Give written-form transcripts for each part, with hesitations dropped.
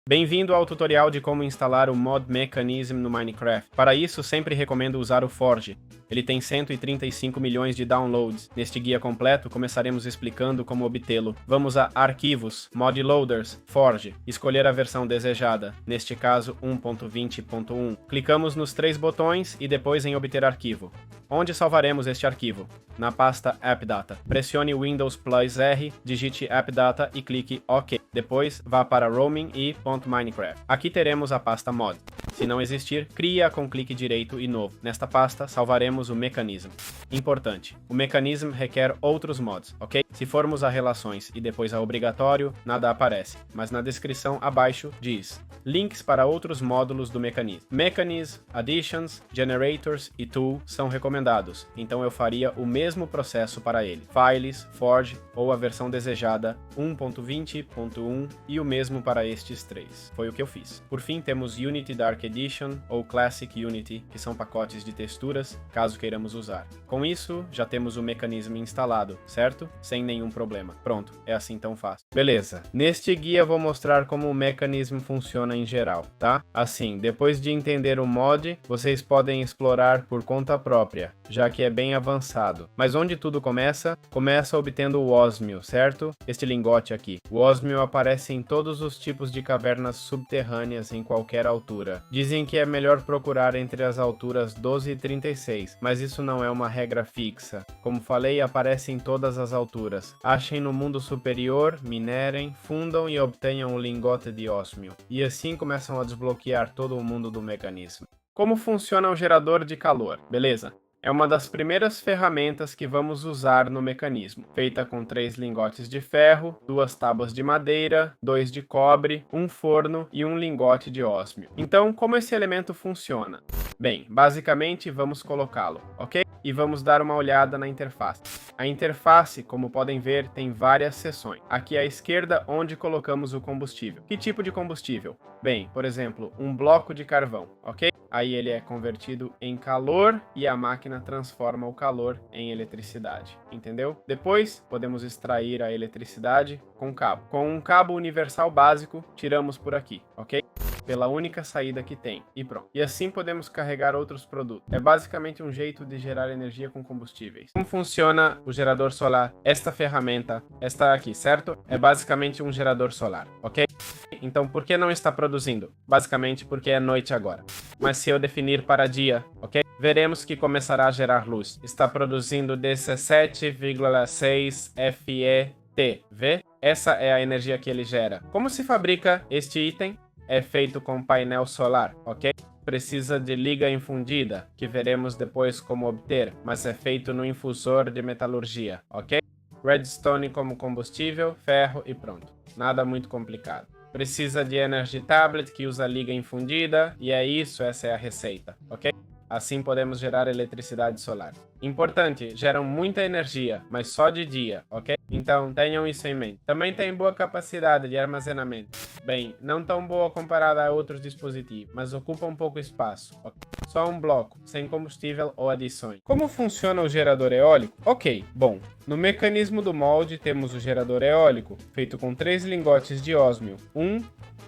Bem-vindo ao tutorial de como instalar o Mod Mechanism no Minecraft. Para isso, sempre recomendo usar o Forge. Ele tem 135 milhões de downloads. Neste guia completo, começaremos explicando como obtê-lo. Vamos a Arquivos, Mod Loaders, Forge, escolher a versão desejada, neste caso 1.20.1. Clicamos nos 3 botões e depois em Obter Arquivo. Onde salvaremos este arquivo? Na pasta AppData. Pressione Windows plus R, digite AppData e clique OK. Depois, vá para Roaming e .minecraft. Aqui teremos a pasta Mod. Se não existir, crie-a com clique direito e novo. Nesta pasta, salvaremos o Mechanism. Importante, o Mechanism requer outros mods, ok? Se formos a Relações e depois a Obrigatório, nada aparece, mas na descrição abaixo diz links para outros módulos do Mechanism. Mechanism, Additions, Generators e Tool são recomendados, então eu faria o mesmo processo para ele. Files, Forge ou a versão desejada 1.20.1 e o mesmo para estes 3. Foi o que eu fiz. Por fim, temos Unity Dark Edition ou Classic Unity, que são pacotes de texturas, caso queiramos usar. Com isso, já temos o Mechanism instalado, certo? Sem nenhum problema. Pronto, é assim tão fácil. Beleza, neste guia vou mostrar como o Mechanism funciona em geral, tá? Assim, depois de entender o mod, vocês podem explorar por conta própria, já que é bem avançado. Mas onde tudo começa? Começa obtendo o ósmio, certo? Este lingote aqui. O ósmio aparece em todos os tipos de cavernas subterrâneas em qualquer altura. Dizem que é melhor procurar entre as alturas 12 e 36, mas isso não é uma regra fixa. Como falei, aparece em todas as alturas. Achem no mundo superior, minerem, fundam e obtenham o lingote de ósmio. E assim começam a desbloquear todo o mundo do mecanismo. Como funciona o gerador de calor? Beleza? É uma das primeiras ferramentas que vamos usar no mecanismo, feita com 3 lingotes de ferro, 2 tábuas de madeira, 2 de cobre, um forno e um lingote de ósmio. Então, como esse elemento funciona? Bem, basicamente vamos colocá-lo, ok? E vamos dar uma olhada na interface. A interface, como podem ver, tem várias seções. Aqui à esquerda, onde colocamos o combustível. Que tipo de combustível? Bem, por exemplo, um bloco de carvão, ok? Aí ele é convertido em calor e a máquina transforma o calor em eletricidade, entendeu? Depois, podemos extrair a eletricidade com cabo. Com um cabo universal básico, tiramos por aqui, ok? Pela única saída que tem, e pronto. E assim podemos carregar outros produtos. É basicamente um jeito de gerar energia com combustíveis. Como funciona o gerador solar? Esta ferramenta, esta aqui, certo? É basicamente um gerador solar, ok? Então, por que não está produzindo? Basicamente porque é noite agora. Mas se eu definir para dia, ok? Veremos que começará a gerar luz. Está produzindo 17,6 FET, vê? Essa é a energia que ele gera. Como se fabrica este item? É feito com painel solar, ok? Precisa de liga infundida, que veremos depois como obter, mas é feito no infusor de metalurgia, ok? Redstone como combustível, ferro e pronto. Nada muito complicado. Precisa de Energy Tablet, que usa liga infundida, e é isso, essa é a receita, ok? Assim podemos gerar eletricidade solar. Importante, geram muita energia, mas só de dia, ok? Então tenham isso em mente. Também tem boa capacidade de armazenamento. Bem, não tão boa comparada a outros dispositivos, mas ocupa um pouco espaço. Okay? Só um bloco, sem combustível ou adições. Como funciona o gerador eólico? Ok, bom, no mecanismo do molde temos o gerador eólico, feito com 3 lingotes de ósmio, um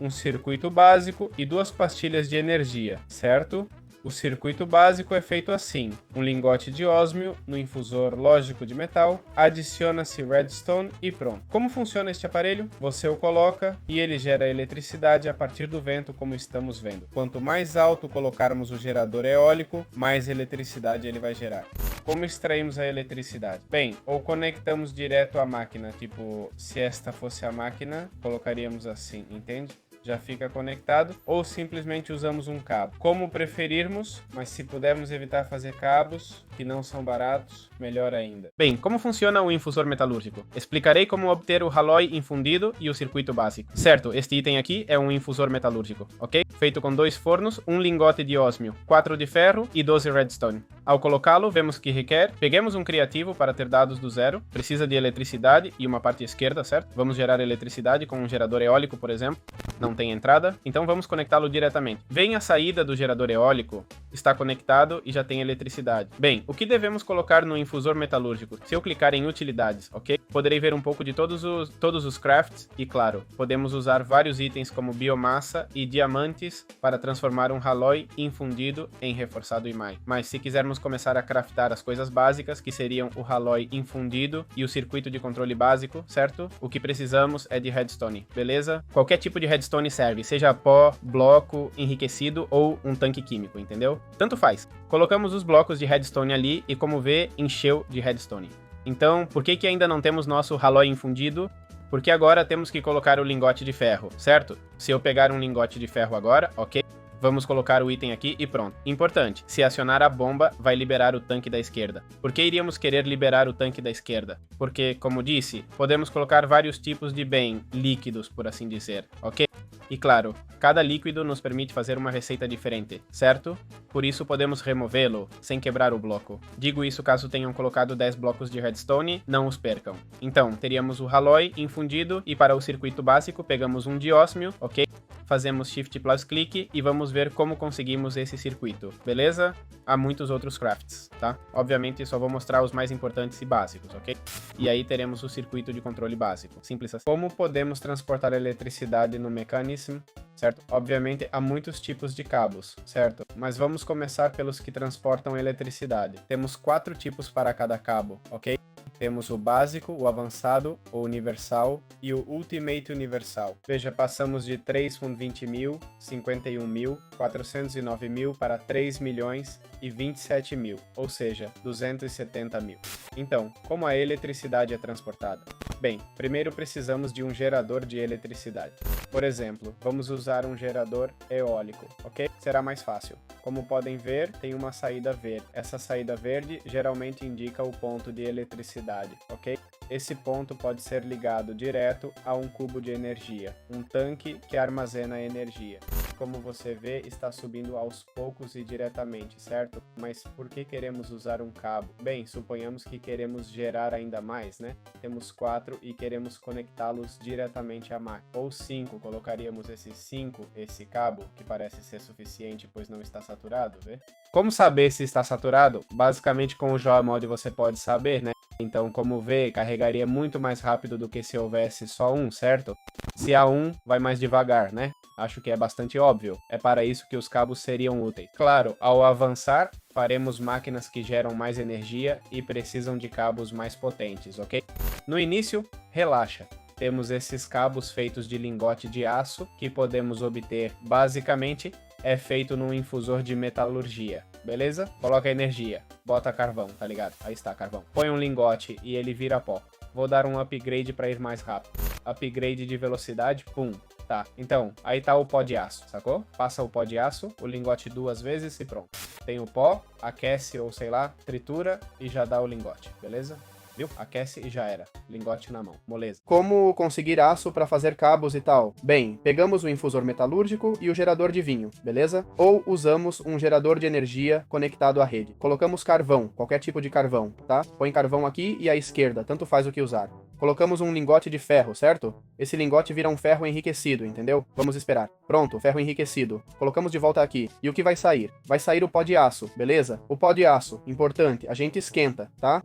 circuito básico e 2 pastilhas de energia, certo? O circuito básico é feito assim, um lingote de ósmio no infusor lógico de metal, adiciona-se redstone e pronto. Como funciona este aparelho? Você o coloca e ele gera eletricidade a partir do vento, como estamos vendo. Quanto mais alto colocarmos o gerador eólico, mais eletricidade ele vai gerar. Como extraímos a eletricidade? Bem, ou conectamos direto à máquina, tipo, se esta fosse a máquina, colocaríamos assim, entende? Já fica conectado, ou simplesmente usamos um cabo. Como preferirmos, mas se pudermos evitar fazer cabos, que não são baratos, melhor ainda. Bem, como funciona o infusor metalúrgico? Explicarei como obter o Halloy infundido e o circuito básico. Certo, este item aqui é um infusor metalúrgico, ok? Feito com 2 fornos, um lingote de ósmio, 4 de ferro e 12 redstone. Ao colocá-lo, vemos que requer. Peguemos um criativo para ter dados do zero. Precisa de eletricidade e uma parte esquerda, certo? Vamos gerar eletricidade com um gerador eólico, por exemplo. Não tem entrada, então vamos conectá-lo diretamente. Vem a saída do gerador eólico está conectado e já tem eletricidade. Bem, o que devemos colocar no infusor metalúrgico? Se eu clicar em utilidades, ok? Poderei ver um pouco de todos os crafts e, claro, podemos usar vários itens como biomassa e diamantes para transformar um Halloy infundido em reforçado Imai. Mas se quisermos começar a craftar as coisas básicas, que seriam o Halloy infundido e o circuito de controle básico, certo? O que precisamos é de redstone, beleza? Qualquer tipo de redstone serve, seja pó, bloco, enriquecido ou um tanque químico, entendeu? Tanto faz. Colocamos os blocos de redstone ali e, como vê, encheu de redstone. Então, por que ainda não temos nosso Halloy infundido? Porque agora temos que colocar o lingote de ferro, certo? Se eu pegar um lingote de ferro agora, ok? Vamos colocar o item aqui e pronto. Importante, se acionar a bomba, vai liberar o tanque da esquerda. Por que iríamos querer liberar o tanque da esquerda? Porque, como disse, podemos colocar vários tipos de bem líquidos, por assim dizer, ok? E claro, cada líquido nos permite fazer uma receita diferente, certo? Por isso podemos removê-lo sem quebrar o bloco. Digo isso caso tenham colocado 10 blocos de redstone, não os percam. Então, teríamos o Halloy infundido e para o circuito básico pegamos um diósmio, ok? Fazemos Shift plus clique e vamos ver como conseguimos esse circuito, beleza? Há muitos outros crafts, tá? Obviamente só vou mostrar os mais importantes e básicos, ok? E aí teremos o circuito de controle básico, simples assim. Como podemos transportar eletricidade no Mechanism, certo? Obviamente há muitos tipos de cabos, certo? Mas vamos começar pelos que transportam eletricidade. Temos 4 tipos para cada cabo, ok? Temos o básico, o avançado, o universal e o Ultimate Universal. Veja, passamos de 3,20 mil, 51 mil, 409 mil para 3 milhões e 27 mil, ou seja, 270 mil. Então, como a eletricidade é transportada? Bem, primeiro precisamos de um gerador de eletricidade. Por exemplo, vamos usar um gerador eólico, ok? Será mais fácil. Como podem ver, tem uma saída verde. Essa saída verde geralmente indica o ponto de eletricidade, ok? Esse ponto pode ser ligado direto a um cubo de energia, um tanque que armazena energia. Como você vê, está subindo aos poucos e diretamente, certo? Mas por que queremos usar um cabo? Bem, suponhamos que queremos gerar ainda mais, né? Temos 4 e queremos conectá-los diretamente à máquina. Ou 5, colocaríamos esses 5, esse cabo, que parece ser suficiente, pois não está saturado, vê? Como saber se está saturado? Basicamente com o JavaMod você pode saber, né? Então, como vê, carregaria muito mais rápido do que se houvesse só um, certo? Se há um, vai mais devagar, né? Acho que é bastante óbvio. É para isso que os cabos seriam úteis. Claro, ao avançar, faremos máquinas que geram mais energia e precisam de cabos mais potentes, ok? No início, relaxa. Temos esses cabos feitos de lingote de aço que podemos obter, basicamente, é feito num infusor de metalurgia, beleza? Coloca energia, bota carvão, tá ligado? Aí está, carvão. Põe um lingote e ele vira pó. Vou dar um upgrade para ir mais rápido. Upgrade de velocidade, pum. Tá, então, aí tá o pó de aço, sacou? Passa o pó de aço, o lingote 2 vezes e pronto. Tem o pó, aquece ou sei lá, tritura e já dá o lingote, beleza? Viu? Aquece e já era. Lingote na mão. Moleza. Como conseguir aço para fazer cabos e tal? Bem, pegamos o infusor metalúrgico e o gerador de vinho, beleza? Ou usamos um gerador de energia conectado à rede. Colocamos carvão, qualquer tipo de carvão, tá? Põe carvão aqui e à esquerda, tanto faz o que usar. Colocamos um lingote de ferro, certo? Esse lingote vira um ferro enriquecido, entendeu? Vamos esperar. Pronto, ferro enriquecido. Colocamos de volta aqui. E o que vai sair? Vai sair o pó de aço, beleza? O pó de aço, importante, a gente esquenta, tá?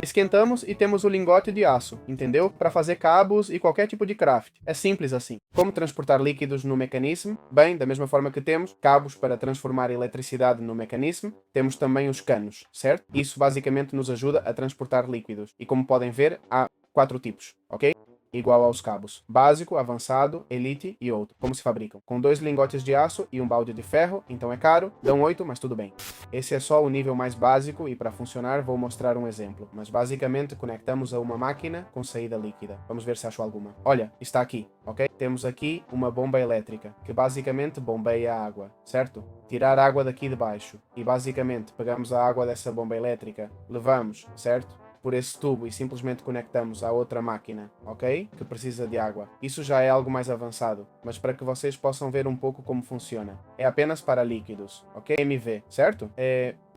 Esquentamos e temos o lingote de aço, entendeu? Para fazer cabos e qualquer tipo de craft. É simples assim. Como transportar líquidos no Mechanism? Bem, da mesma forma que temos cabos para transformar eletricidade no Mechanism, temos também os canos, certo? Isso basicamente nos ajuda a transportar líquidos. E como podem ver, há 4 tipos, ok? Igual aos cabos. Básico, avançado, elite e outro. Como se fabricam? Com 2 lingotes de aço e um balde de ferro, então é caro. Dão 8, mas tudo bem. Esse é só o nível mais básico e para funcionar vou mostrar um exemplo. Mas basicamente conectamos a uma máquina com saída líquida. Vamos ver se acho alguma. Olha, está aqui, ok? Temos aqui uma bomba elétrica, que basicamente bombeia a água, certo? Tirar água daqui de baixo. E basicamente pegamos a água dessa bomba elétrica, levamos, certo? Por esse tubo e simplesmente conectamos à outra máquina, ok? Que precisa de água. Isso já é algo mais avançado, mas para que vocês possam ver um pouco como funciona. É apenas para líquidos, ok? MV, certo?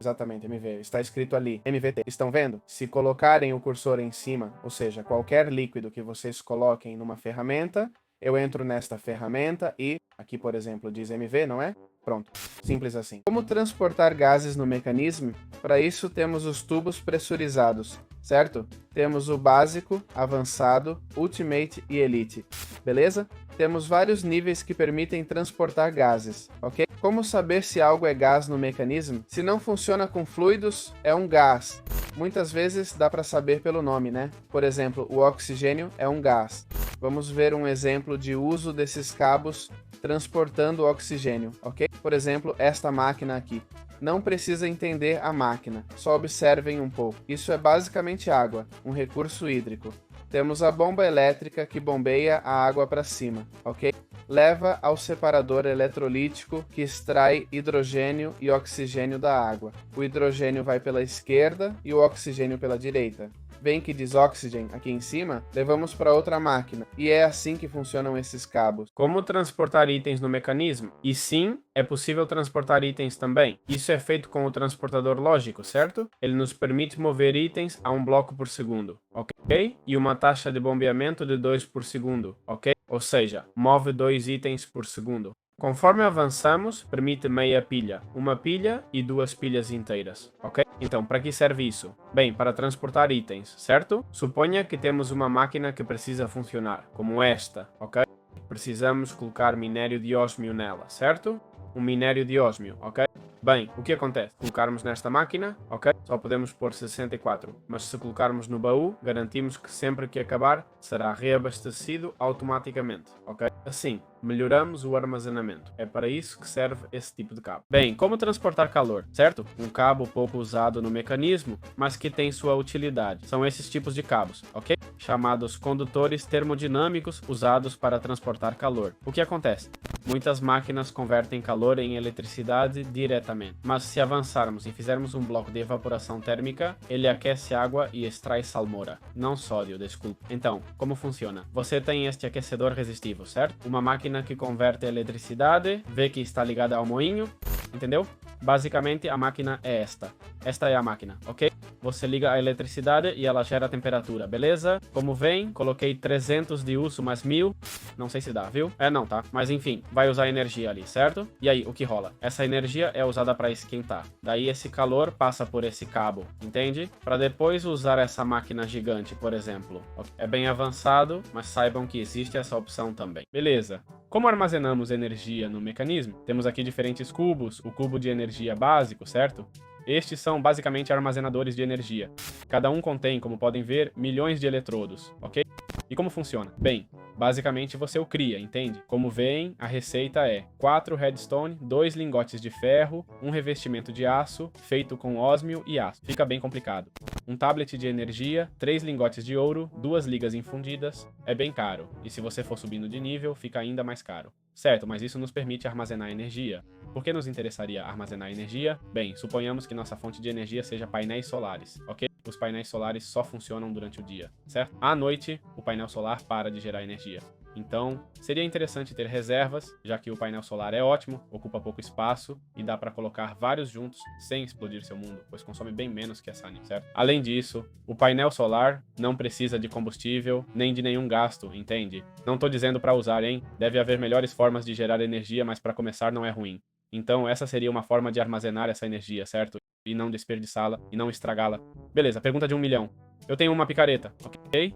Exatamente, MV. Está escrito ali, MVT. Estão vendo? Se colocarem o cursor em cima, ou seja, qualquer líquido que vocês coloquem numa ferramenta, eu entro nesta ferramenta e Aqui, por exemplo, diz MV, não é? Pronto, simples assim. Como transportar gases no mecanismo? Para isso temos os tubos pressurizados, certo? Temos o básico, avançado, ultimate e elite, beleza? Temos vários níveis que permitem transportar gases, ok? Como saber se algo é gás no mecanismo? Se não funciona com fluidos, é um gás. Muitas vezes dá para saber pelo nome, né? Por exemplo, o oxigênio é um gás. Vamos ver um exemplo de uso desses cabos transportando o oxigênio, ok? Por exemplo, esta máquina aqui. Não precisa entender a máquina, só observem um pouco. Isso é basicamente água, um recurso hídrico. Temos a bomba elétrica que bombeia a água para cima, ok? Leva ao separador eletrolítico que extrai hidrogênio e oxigênio da água. O hidrogênio vai pela esquerda e o oxigênio pela direita. Vem que diz oxygen aqui em cima, levamos para outra máquina. E é assim que funcionam esses cabos. Como transportar itens no mecanismo? E sim, é possível transportar itens também. Isso é feito com o transportador lógico, certo? Ele nos permite mover itens a um bloco por segundo, ok? E uma taxa de bombeamento de 2 por segundo, ok? Ou seja, move 2 itens por segundo. Conforme avançamos, permite meia pilha, uma pilha e 2 pilhas inteiras, ok? Então, para que serve isso? Bem, para transportar itens, certo? Suponha que temos uma máquina que precisa funcionar, como esta, ok? Precisamos colocar minério de ósmio nela, certo? Um minério de ósmio, ok? Bem, o que acontece? Colocarmos nesta máquina, ok? Só podemos pôr 64, mas se colocarmos no baú, garantimos que sempre que acabar, será reabastecido automaticamente, ok? Assim, melhoramos o armazenamento. É para isso que serve esse tipo de cabo. Bem, como transportar calor, certo? Um cabo pouco usado no mecanismo, mas que tem sua utilidade. São esses tipos de cabos, ok? Chamados condutores termodinâmicos usados para transportar calor. O que acontece? Muitas máquinas convertem calor em eletricidade diretamente, mas se avançarmos e fizermos um bloco de evaporação térmica, ele aquece água e extrai salmoura, não sódio, desculpe. Então, como funciona? Você tem este aquecedor resistivo, certo? Uma máquina que converte a eletricidade, vê que está ligada ao moinho, entendeu? Basicamente, a máquina é esta. Esta é a máquina, ok? Você liga a eletricidade e ela gera a temperatura, beleza? Como vem, coloquei 300 de uso mais 1000. Não sei se dá, viu? Não, tá? Mas enfim, vai usar energia ali, certo? E aí, o que rola? Essa energia é usada para esquentar. Daí esse calor passa por esse cabo, entende? Para depois usar essa máquina gigante, por exemplo. É bem avançado, mas saibam que existe essa opção também. Beleza. Como armazenamos energia no mecanismo? Temos aqui diferentes cubos, o cubo de energia básico, certo? Estes são basicamente armazenadores de energia. Cada um contém, como podem ver, milhões de eletrodos, ok? E como funciona? Bem, basicamente você o cria, entende? Como veem, a receita é 4 redstone, 2 lingotes de ferro, um revestimento de aço, feito com ósmio e aço. Fica bem complicado. Um tablet de energia, 3 lingotes de ouro, 2 ligas infundidas. É bem caro, e se você for subindo de nível, fica ainda mais caro. Certo, mas isso nos permite armazenar energia. Por que nos interessaria armazenar energia? Bem, suponhamos que nossa fonte de energia seja painéis solares, ok? Os painéis solares só funcionam durante o dia, certo? À noite, o painel solar para de gerar energia. Então, seria interessante ter reservas, já que o painel solar é ótimo, ocupa pouco espaço e dá para colocar vários juntos sem explodir seu mundo, pois consome bem menos que a Sunny, certo? Além disso, o painel solar não precisa de combustível nem de nenhum gasto, entende? Não tô dizendo para usar, hein? Deve haver melhores formas de gerar energia, mas para começar não é ruim. Então, essa seria uma forma de armazenar essa energia, certo? E não desperdiçá-la e não estragá-la. Beleza, pergunta de 1 milhão. Eu tenho uma picareta, ok?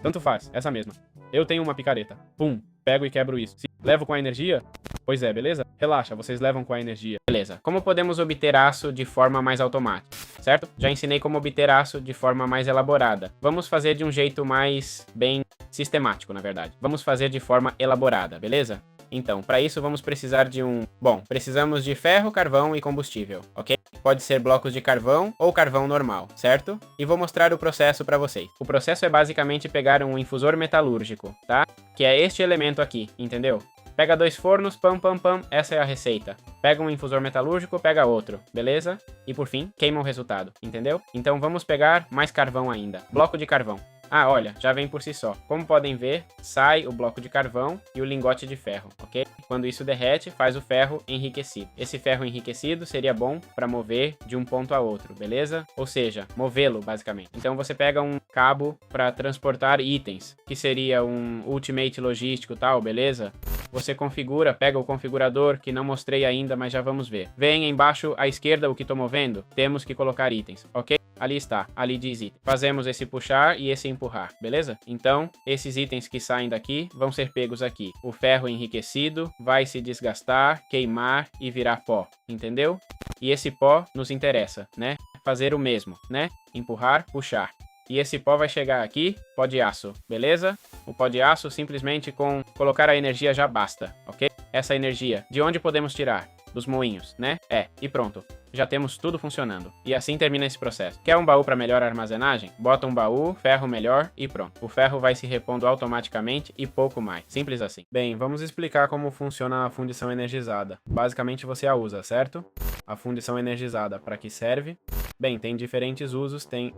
Tanto faz, essa mesma. Eu tenho uma picareta. Pum, pego e quebro isso. Levo com a energia? Pois é, beleza? Relaxa, vocês levam com a energia. Beleza, como podemos obter aço de forma mais automática, certo? Já ensinei como obter aço de forma mais elaborada. Vamos fazer de um jeito mais bem sistemático, na verdade. Vamos fazer de forma elaborada, beleza? Então, para isso vamos precisar de precisamos de ferro, carvão e combustível, ok? Pode ser blocos de carvão ou carvão normal, certo? E vou mostrar o processo para vocês. O processo é basicamente pegar um infusor metalúrgico, tá? Que é este elemento aqui, entendeu? Pega 2 fornos, pam, pam, pam, essa é a receita. Pega um infusor metalúrgico, pega outro, beleza? E por fim, queima o resultado, entendeu? Então vamos pegar mais carvão ainda. Bloco de carvão. Ah, olha, já vem por si só. Como podem ver, sai o bloco de carvão e o lingote de ferro, ok? Quando isso derrete, faz o ferro enriquecido. Esse ferro enriquecido seria bom para mover de um ponto a outro, beleza? Ou seja, movê-lo, basicamente. Então você pega um cabo para transportar itens, que seria um ultimate logístico e tal, beleza? Você configura, pega o configurador, que não mostrei ainda, mas já vamos ver. Vem embaixo à esquerda o que estou movendo, temos que colocar itens, ok? Ali está, ali diz item. Fazemos esse puxar e esse empurrar, beleza? Então, esses itens que saem daqui vão ser pegos aqui. O ferro enriquecido vai se desgastar, queimar e virar pó, entendeu? E esse pó nos interessa, né? Fazer o mesmo, né? Empurrar, puxar. E esse pó vai chegar aqui, pó de aço, beleza? O pó de aço, simplesmente com colocar a energia já basta, ok? Essa energia, de onde podemos tirar? Dos moinhos, né? E pronto. Já temos tudo funcionando. E assim termina esse processo. Quer um baú para melhor armazenagem? Bota um baú, ferro melhor e pronto. O ferro vai se repondo automaticamente e pouco mais. Simples assim. Bem, vamos explicar como funciona a fundição energizada. Basicamente você a usa, certo? A fundição energizada, para que serve? Bem, tem diferentes usos, tem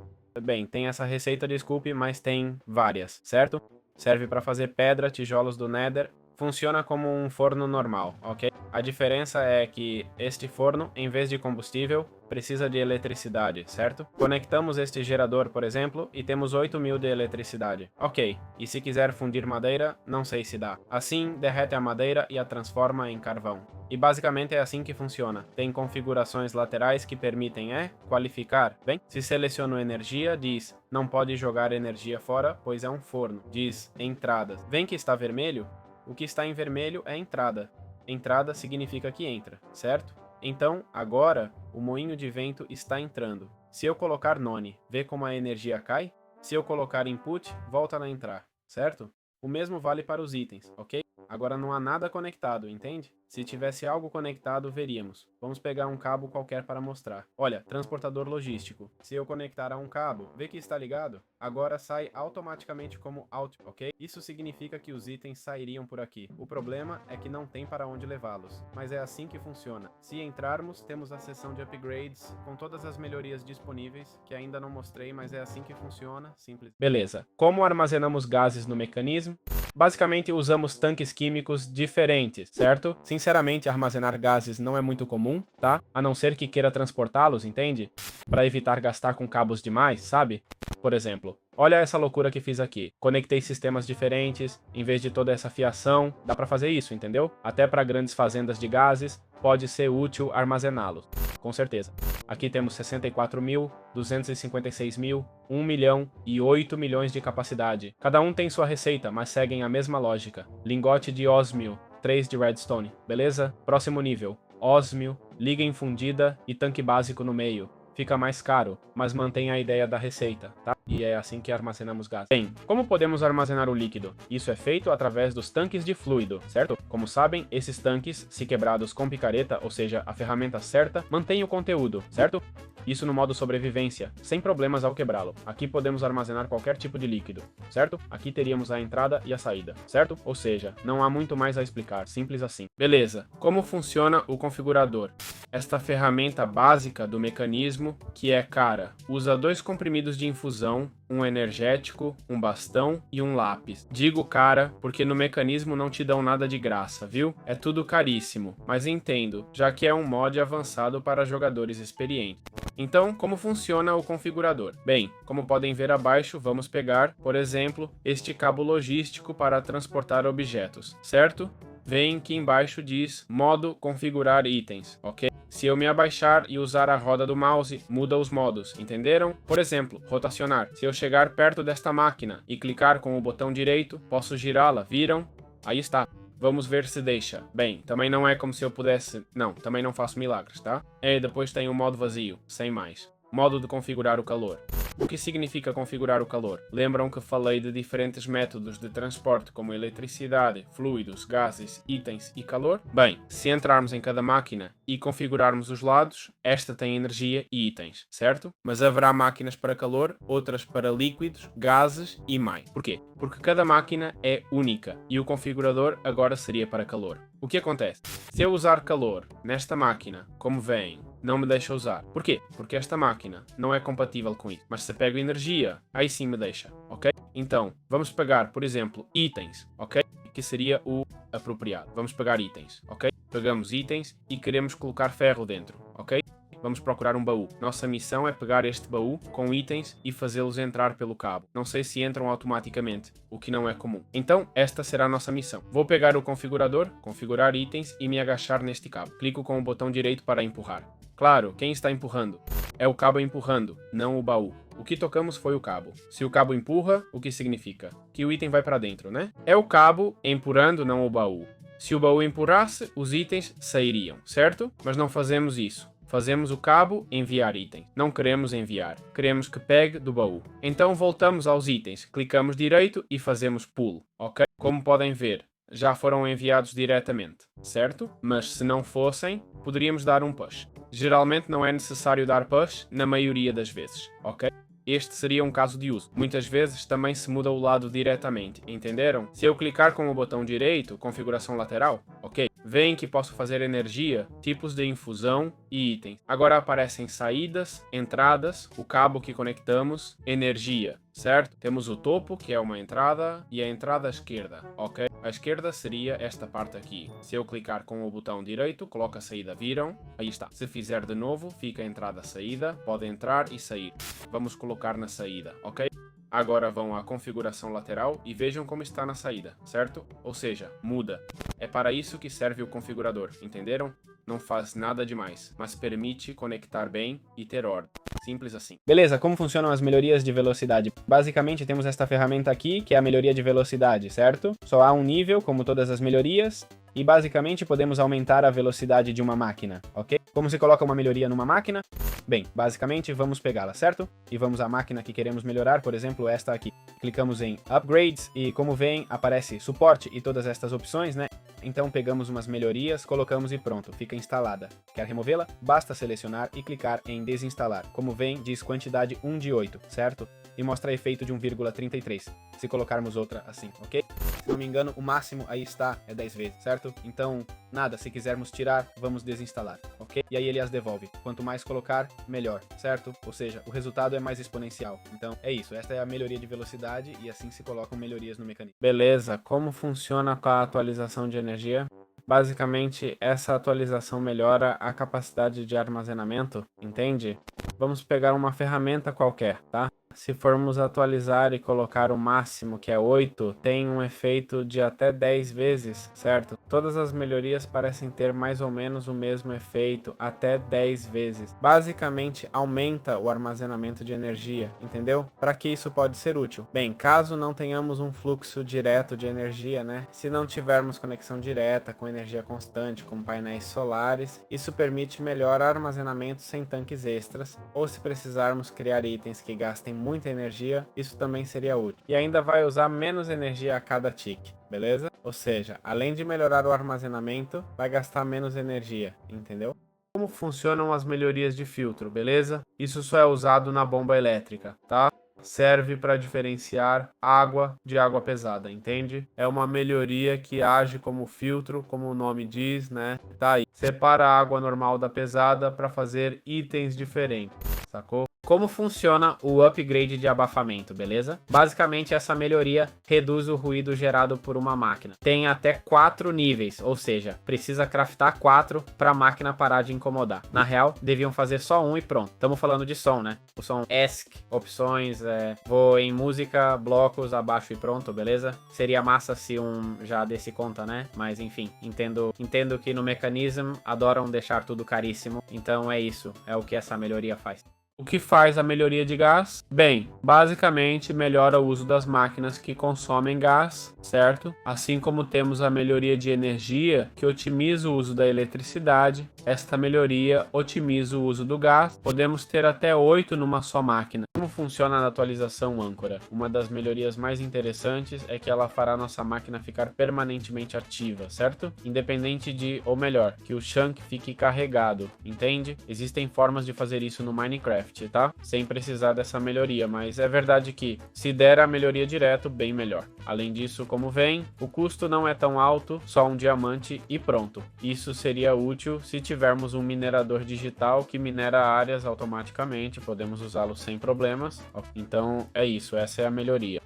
essa receita, desculpe, mas tem várias, certo? Serve para fazer pedra, tijolos do Nether. Funciona como um forno normal, ok? A diferença é que este forno, em vez de combustível, precisa de eletricidade, certo? Conectamos este gerador, por exemplo, e temos 8.000 de eletricidade. Ok, e se quiser fundir madeira, não sei se dá. Assim, derrete a madeira e a transforma em carvão. E basicamente é assim que funciona. Tem configurações laterais que permitem qualificar. Bem, se seleciono energia, diz não pode jogar energia fora, pois é um forno. Diz entradas. Vem que está vermelho? O que está em vermelho é entrada. Entrada significa que entra, certo? Então, agora, o moinho de vento está entrando. Se eu colocar none, vê como a energia cai? Se eu colocar input, volta a entrar, certo? O mesmo vale para os itens, ok? Agora não há nada conectado, entende? Se tivesse algo conectado, veríamos. Vamos pegar um cabo qualquer para mostrar. Olha, transportador logístico. Se eu conectar a um cabo, vê que está ligado? Agora sai automaticamente como out, ok? Isso significa que os itens sairiam por aqui. O problema é que não tem para onde levá-los. Mas é assim que funciona. Se entrarmos, temos a seção de upgrades com todas as melhorias disponíveis, que ainda não mostrei, mas é assim que funciona, simples. Beleza. Como armazenamos gases no mecanismo? Basicamente usamos tanques químicos diferentes, certo? Sinceramente, armazenar gases não é muito comum, tá? A não ser que queira transportá-los, entende? Para evitar gastar com cabos demais, sabe? Por exemplo, olha essa loucura que fiz aqui. Conectei sistemas diferentes, em vez de toda essa fiação, dá para fazer isso, entendeu? Até para grandes fazendas de gases, pode ser útil armazená-los. Com certeza. Aqui temos 64.000, 256.000, 1 milhão e 8 milhões de capacidade. Cada um tem sua receita, mas seguem a mesma lógica. Lingote de ósmio, 3 de redstone, beleza? Próximo nível. Ósmio, liga infundida e tanque básico no meio. Fica mais caro, mas mantém a ideia da receita, tá? E é assim que armazenamos gás. Bem, como podemos armazenar o líquido? Isso é feito através dos tanques de fluido, certo? Como sabem, esses tanques, se quebrados com picareta, ou seja, a ferramenta certa, mantêm o conteúdo, certo? Isso no modo sobrevivência, sem problemas ao quebrá-lo. Aqui podemos armazenar qualquer tipo de líquido, certo? Aqui teríamos a entrada e a saída, certo? Ou seja, não há muito mais a explicar, simples assim. Beleza, como funciona o configurador? Esta ferramenta básica do mecanismo, que é cara, usa 2 comprimidos de infusão, um energético, um bastão e um lápis. Digo cara, porque no mecanismo não te dão nada de graça, viu? É tudo caríssimo, mas entendo, já que é um mod avançado para jogadores experientes. Então, como funciona o configurador? Bem, como podem ver abaixo, vamos pegar, por exemplo, este cabo logístico para transportar objetos, certo? Vem que embaixo diz modo configurar itens, ok? Se eu me abaixar e usar a roda do mouse, muda os modos, entenderam? Por exemplo, rotacionar. Se eu chegar perto desta máquina e clicar com o botão direito, posso girá-la, viram? Aí está. Vamos ver se deixa. Bem, também não é como se eu pudesse... Não, também não faço milagres, tá? E depois tem o modo vazio, sem mais. Modo de configurar o calor. O que significa configurar o calor? Lembram que falei de diferentes métodos de transporte como eletricidade, fluidos, gases, itens e calor? Bem, se entrarmos em cada máquina e configurarmos os lados, esta tem energia e itens, certo? Mas haverá máquinas para calor, outras para líquidos, gases e mais. Porquê? Porque cada máquina é única e o configurador agora seria para calor. O que acontece? Se eu usar calor nesta máquina, como veem, não me deixa usar. Porquê? Porque esta máquina não é compatível com isso. Mas se pego energia, aí sim me deixa, ok? Então, vamos pegar, por exemplo, itens, ok? Que seria o apropriado. Vamos pegar itens, ok? Pegamos itens e queremos colocar ferro dentro, ok? Vamos procurar um baú. Nossa missão é pegar este baú com itens e fazê-los entrar pelo cabo. Não sei se entram automaticamente, o que não é comum. Então, esta será a nossa missão. Vou pegar o configurador, configurar itens e me agachar neste cabo. Clico com o botão direito para empurrar. Claro, quem está empurrando? É o cabo empurrando, não o baú. O que tocamos foi o cabo. Se o cabo empurra, o que significa? Que o item vai para dentro, né? É o cabo empurrando, não o baú. Se o baú empurrasse, os itens sairiam, certo? Mas não fazemos isso. Fazemos o cabo enviar item. Não queremos enviar. Queremos que pegue do baú. Então voltamos aos itens. Clicamos direito e fazemos pull, ok? Como podem ver, já foram enviados diretamente, certo? Mas se não fossem, poderíamos dar um push. Geralmente não é necessário dar push na maioria das vezes, ok? Este seria um caso de uso. Muitas vezes também se muda o lado diretamente, entenderam? Se eu clicar com o botão direito, configuração lateral, ok? Veem que posso fazer energia, tipos de infusão e itens. Agora aparecem saídas, entradas, o cabo que conectamos, energia, certo? Temos o topo, que é uma entrada, e a entrada à esquerda, ok? A esquerda seria esta parte aqui. Se eu clicar com o botão direito, coloca a saída, viram? Aí está. Se fizer de novo, fica a entrada, saída, pode entrar e sair. Vamos colocar na saída, ok? Agora vão à configuração lateral e vejam como está na saída, certo? Ou seja, muda. É para isso que serve o configurador, entenderam? Não faz nada demais, mas permite conectar bem e ter ordem. Simples assim. Beleza, como funcionam as melhorias de velocidade? Basicamente temos esta ferramenta aqui, que é a melhoria de velocidade, certo? Só há um nível, como todas as melhorias, e basicamente podemos aumentar a velocidade de uma máquina, ok? Como se coloca uma melhoria numa máquina? Bem, basicamente vamos pegá-la, certo? E vamos à máquina que queremos melhorar, por exemplo, esta aqui. Clicamos em Upgrades e, como veem, aparece suporte e todas estas opções, né? Então pegamos umas melhorias, colocamos e pronto, fica instalada. Quer removê-la? Basta selecionar e clicar em desinstalar. Como veem, diz quantidade 1 de 8, certo? E mostra efeito de 1,33, se colocarmos outra assim, ok? Se não me engano, o máximo aí está é 10 vezes, certo? Então, nada, se quisermos tirar, vamos desinstalar, ok? E aí ele as devolve. Quanto mais colocar, melhor, certo? Ou seja, o resultado é mais exponencial. Então, é isso. Esta é a melhoria de velocidade e assim se colocam melhorias no mecanismo. Beleza, como funciona com a atualização de energia? Basicamente, essa atualização melhora a capacidade de armazenamento, entende? Vamos pegar uma ferramenta qualquer, tá? Se formos atualizar e colocar o máximo, que é 8, tem um efeito de até 10 vezes, certo? Todas as melhorias parecem ter mais ou menos o mesmo efeito, até 10 vezes. Basicamente, aumenta o armazenamento de energia, entendeu? Para que isso pode ser útil? Bem, caso não tenhamos um fluxo direto de energia, né? Se não tivermos conexão direta com energia constante, com painéis solares, isso permite melhor armazenamento sem tanques extras, ou se precisarmos criar itens que gastem muita energia, isso também seria útil. E ainda vai usar menos energia a cada tique, beleza? Ou seja, além de melhorar o armazenamento, vai gastar menos energia, entendeu? Como funcionam as melhorias de filtro, beleza? Isso só é usado na bomba elétrica, tá? Serve para diferenciar água de água pesada, entende? É uma melhoria que age como filtro, como o nome diz, né? Tá aí. Separa a água normal da pesada para fazer itens diferentes, sacou? Como funciona o upgrade de abafamento, beleza? Basicamente, essa melhoria reduz o ruído gerado por uma máquina. Tem até 4 níveis, ou seja, precisa craftar 4 para a máquina parar de incomodar. Na real, deviam fazer só um e pronto. Estamos falando de som, né? O som ESC, opções, vou em música, blocos, abaixo e pronto, beleza? Seria massa se um já desse conta, né? Mas enfim, entendo que no Mechanism adoram deixar tudo caríssimo. Então é isso, é o que essa melhoria faz. O que faz a melhoria de gás? Bem, basicamente melhora o uso das máquinas que consomem gás, certo? Assim como temos a melhoria de energia, que otimiza o uso da eletricidade, esta melhoria otimiza o uso do gás. Podemos ter até 8 numa só máquina. Como funciona a atualização âncora? Uma das melhorias mais interessantes é que ela fará nossa máquina ficar permanentemente ativa, certo? Independente de, ou melhor, que o chunk fique carregado, entende? Existem formas de fazer isso no Minecraft, tá? Sem precisar dessa melhoria, mas é verdade que se der a melhoria direto, bem melhor. Além disso, como vem, o custo não é tão alto, só um diamante e pronto. Isso seria útil se tivermos um minerador digital que minera áreas automaticamente, podemos usá-lo sem problemas. Então é isso, essa é a melhoria.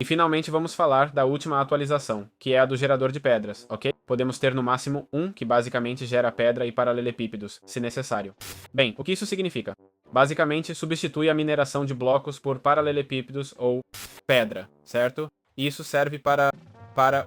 E finalmente vamos falar da última atualização, que é a do gerador de pedras, ok? Podemos ter no máximo um, que basicamente gera pedra e paralelepípedos, se necessário. Bem, o que isso significa? Basicamente, substitui a mineração de blocos por paralelepípedos ou pedra, certo? E isso serve para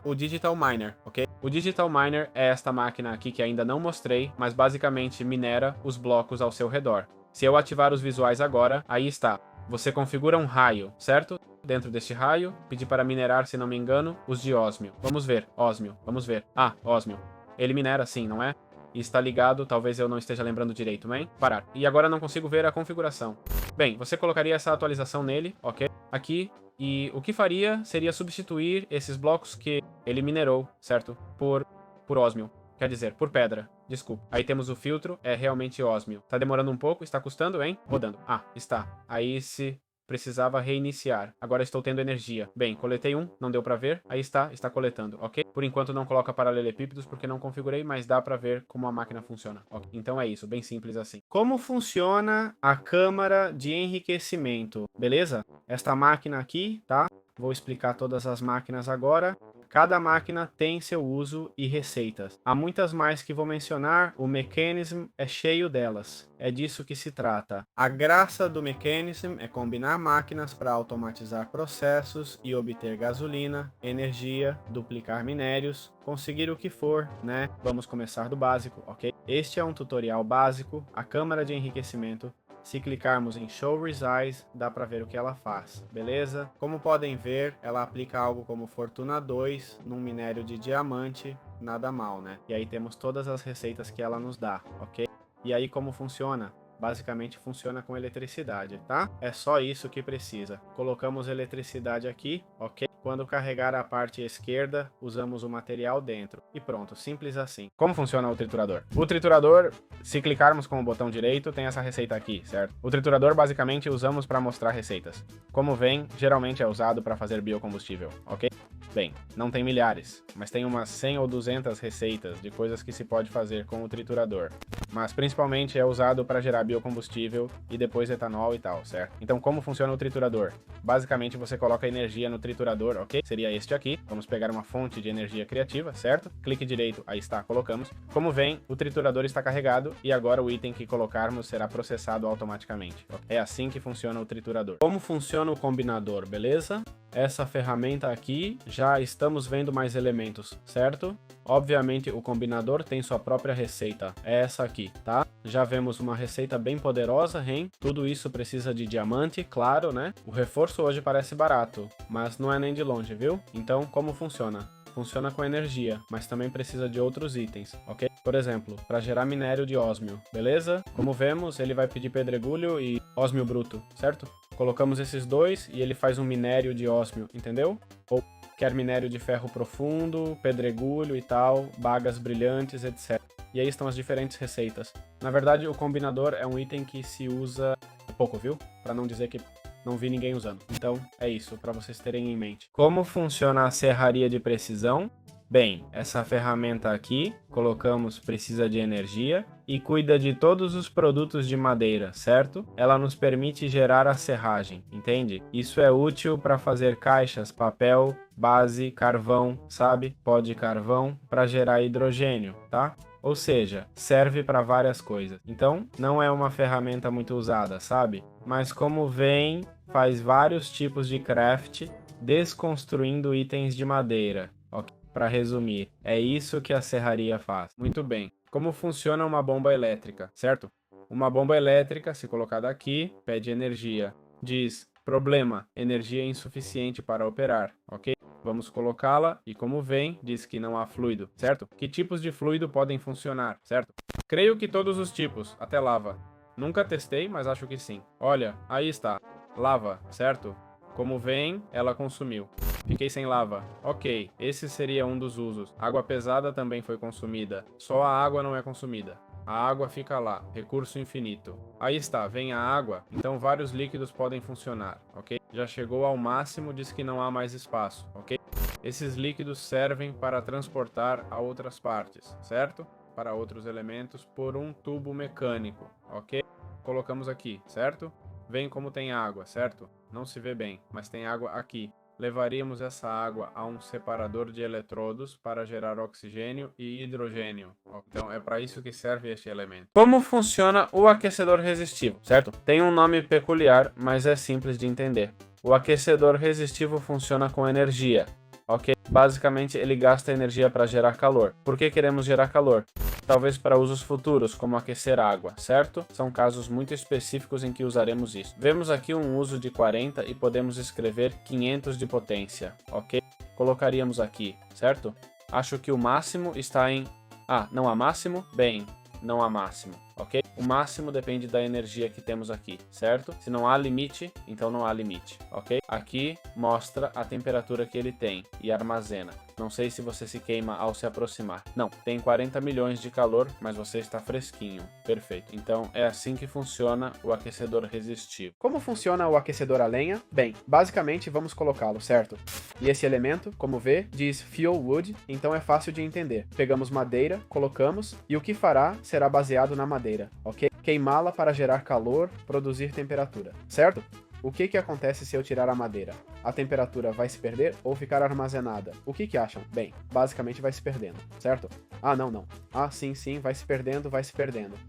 o Digital Miner, ok? O Digital Miner é esta máquina aqui que ainda não mostrei, mas basicamente minera os blocos ao seu redor. Se eu ativar os visuais agora, aí está. Você configura um raio, certo? Dentro deste raio, pedir para minerar, se não me engano, os de ósmio. Vamos ver, ósmio, vamos ver. Ah, ósmio. Ele minera sim, não é? E está ligado, talvez eu não esteja lembrando direito, bem? Parar. E agora não consigo ver a configuração. Bem, você colocaria essa atualização nele, ok? Aqui, e o que faria seria substituir esses blocos que ele minerou, certo? Por ósmio. Quer dizer, por pedra. Desculpa. Aí temos o filtro, é realmente ósmio. Tá demorando um pouco, está custando, hein? Rodando. Ah, está. Aí se precisava reiniciar. Agora estou tendo energia. Bem, coletei um, não deu pra ver. Aí está coletando, ok? Por enquanto não coloca paralelepípedos porque não configurei, mas dá pra ver como a máquina funciona. Ok? Então é isso, bem simples assim. Como funciona a câmara de enriquecimento, beleza? Esta máquina aqui, tá? Vou explicar todas as máquinas agora. Cada máquina tem seu uso e receitas. Há muitas mais que vou mencionar, o Mechanism é cheio delas. É disso que se trata. A graça do Mechanism é combinar máquinas para automatizar processos e obter gasolina, energia, duplicar minérios, conseguir o que for, né? Vamos começar do básico, ok? Este é um tutorial básico, a câmara de enriquecimento. Se clicarmos em Show Resize, dá para ver o que ela faz, beleza? Como podem ver, ela aplica algo como Fortuna 2 num minério de diamante, nada mal, né? E aí temos todas as receitas que ela nos dá, ok? E aí como funciona? Basicamente funciona com eletricidade, tá? É só isso que precisa. Colocamos eletricidade aqui, ok? Quando carregar a parte esquerda, usamos o material dentro. E pronto, simples assim. Como funciona o triturador? O triturador, se clicarmos com o botão direito, tem essa receita aqui, certo? O triturador basicamente usamos para mostrar receitas. Como vem, geralmente é usado para fazer biocombustível, ok? Bem, não tem milhares, mas tem umas 100 ou 200 receitas de coisas que se pode fazer com o triturador. Mas principalmente é usado para gerar biocombustível e depois etanol e tal, certo? Então como funciona o triturador? Basicamente você coloca energia no triturador, ok? Seria este aqui. Vamos pegar uma fonte de energia criativa, certo? Clique direito, aí está, colocamos. Como vem, o triturador está carregado e agora o item que colocarmos será processado automaticamente. É assim que funciona o triturador. Como funciona o combinador, beleza? Essa ferramenta aqui, já estamos vendo mais elementos, certo? Obviamente o combinador tem sua própria receita, é essa aqui, tá? Já vemos uma receita bem poderosa, hein? Tudo isso precisa de diamante, claro, né? O reforço hoje parece barato, mas não é nem de longe, viu? Então, como funciona? Funciona com energia, mas também precisa de outros itens, ok? Por exemplo, para gerar minério de ósmio, beleza? Como vemos, ele vai pedir pedregulho e ósmio bruto, certo? Colocamos esses dois e ele faz um minério de ósmio, entendeu? Ou quer minério de ferro profundo, pedregulho e tal, bagas brilhantes, etc. E aí estão as diferentes receitas. Na verdade, o combinador é um item que se usa pouco, viu? Para não dizer que não vi ninguém usando. Então, é isso, para vocês terem em mente. Como funciona a serraria de precisão? Bem, essa ferramenta aqui, colocamos precisa de energia e cuida de todos os produtos de madeira, certo? Ela nos permite gerar a serragem, entende? Isso é útil para fazer caixas, papel, base, carvão, sabe? Pó de carvão para gerar hidrogênio, tá? Ou seja, serve para várias coisas. Então, não é uma ferramenta muito usada, sabe? Mas como vem, faz vários tipos de craft, desconstruindo itens de madeira. Ok? Para resumir, é isso que a serraria faz. Muito bem. Como funciona uma bomba elétrica, certo? Uma bomba elétrica, se colocada aqui, pede energia. Diz, problema, energia insuficiente para operar, ok? Vamos colocá-la e como vem, diz que não há fluido, certo? Que tipos de fluido podem funcionar, certo? Creio que todos os tipos, até lava. Nunca testei, mas acho que sim. Olha, aí está. Lava, certo? Como vem, ela consumiu. Fiquei sem lava. Ok, esse seria um dos usos. Água pesada também foi consumida. Só a água não é consumida. A água fica lá, recurso infinito. Aí está, vem a água, então vários líquidos podem funcionar, ok? Já chegou ao máximo, diz que não há mais espaço, ok? Esses líquidos servem para transportar a outras partes, certo? Para outros elementos por um tubo mecânico, ok? Colocamos aqui, certo? Vem como tem água, certo? Não se vê bem, mas tem água aqui. levaríamos essa água a um separador de eletrodos para gerar oxigênio e hidrogênio. Então é para isso que serve este elemento. Como funciona o aquecedor resistivo, certo? Tem um nome peculiar, mas é simples de entender. O aquecedor resistivo funciona com energia, ok? Basicamente ele gasta energia para gerar calor. Por que queremos gerar calor? Talvez para usos futuros, como aquecer água, certo? São casos muito específicos em que usaremos isso. Vemos aqui um uso de 40 e podemos escrever 500 de potência, ok? Colocaríamos aqui, certo? Acho que o máximo está em... Ah, não há máximo? Bem, não há máximo, ok? O máximo depende da energia que temos aqui, certo? Se não há limite, então não há limite, ok? Aqui mostra a temperatura que ele tem e armazena. Não sei se você se queima ao se aproximar. Não, tem 40 milhões de calor, mas você está fresquinho. Perfeito. Então é assim que funciona o aquecedor resistivo. Como funciona o aquecedor a lenha? Bem, basicamente vamos colocá-lo, certo? E esse elemento, como vê, diz fuel wood, então é fácil de entender. Pegamos madeira, colocamos e o que fará será baseado na madeira, ok? Queimá-la para gerar calor, produzir temperatura, certo? O que acontece se eu tirar a madeira? A temperatura vai se perder ou ficar armazenada? O que acham? Bem, basicamente vai se perdendo, certo? Ah, não. Ah, sim, vai se perdendo,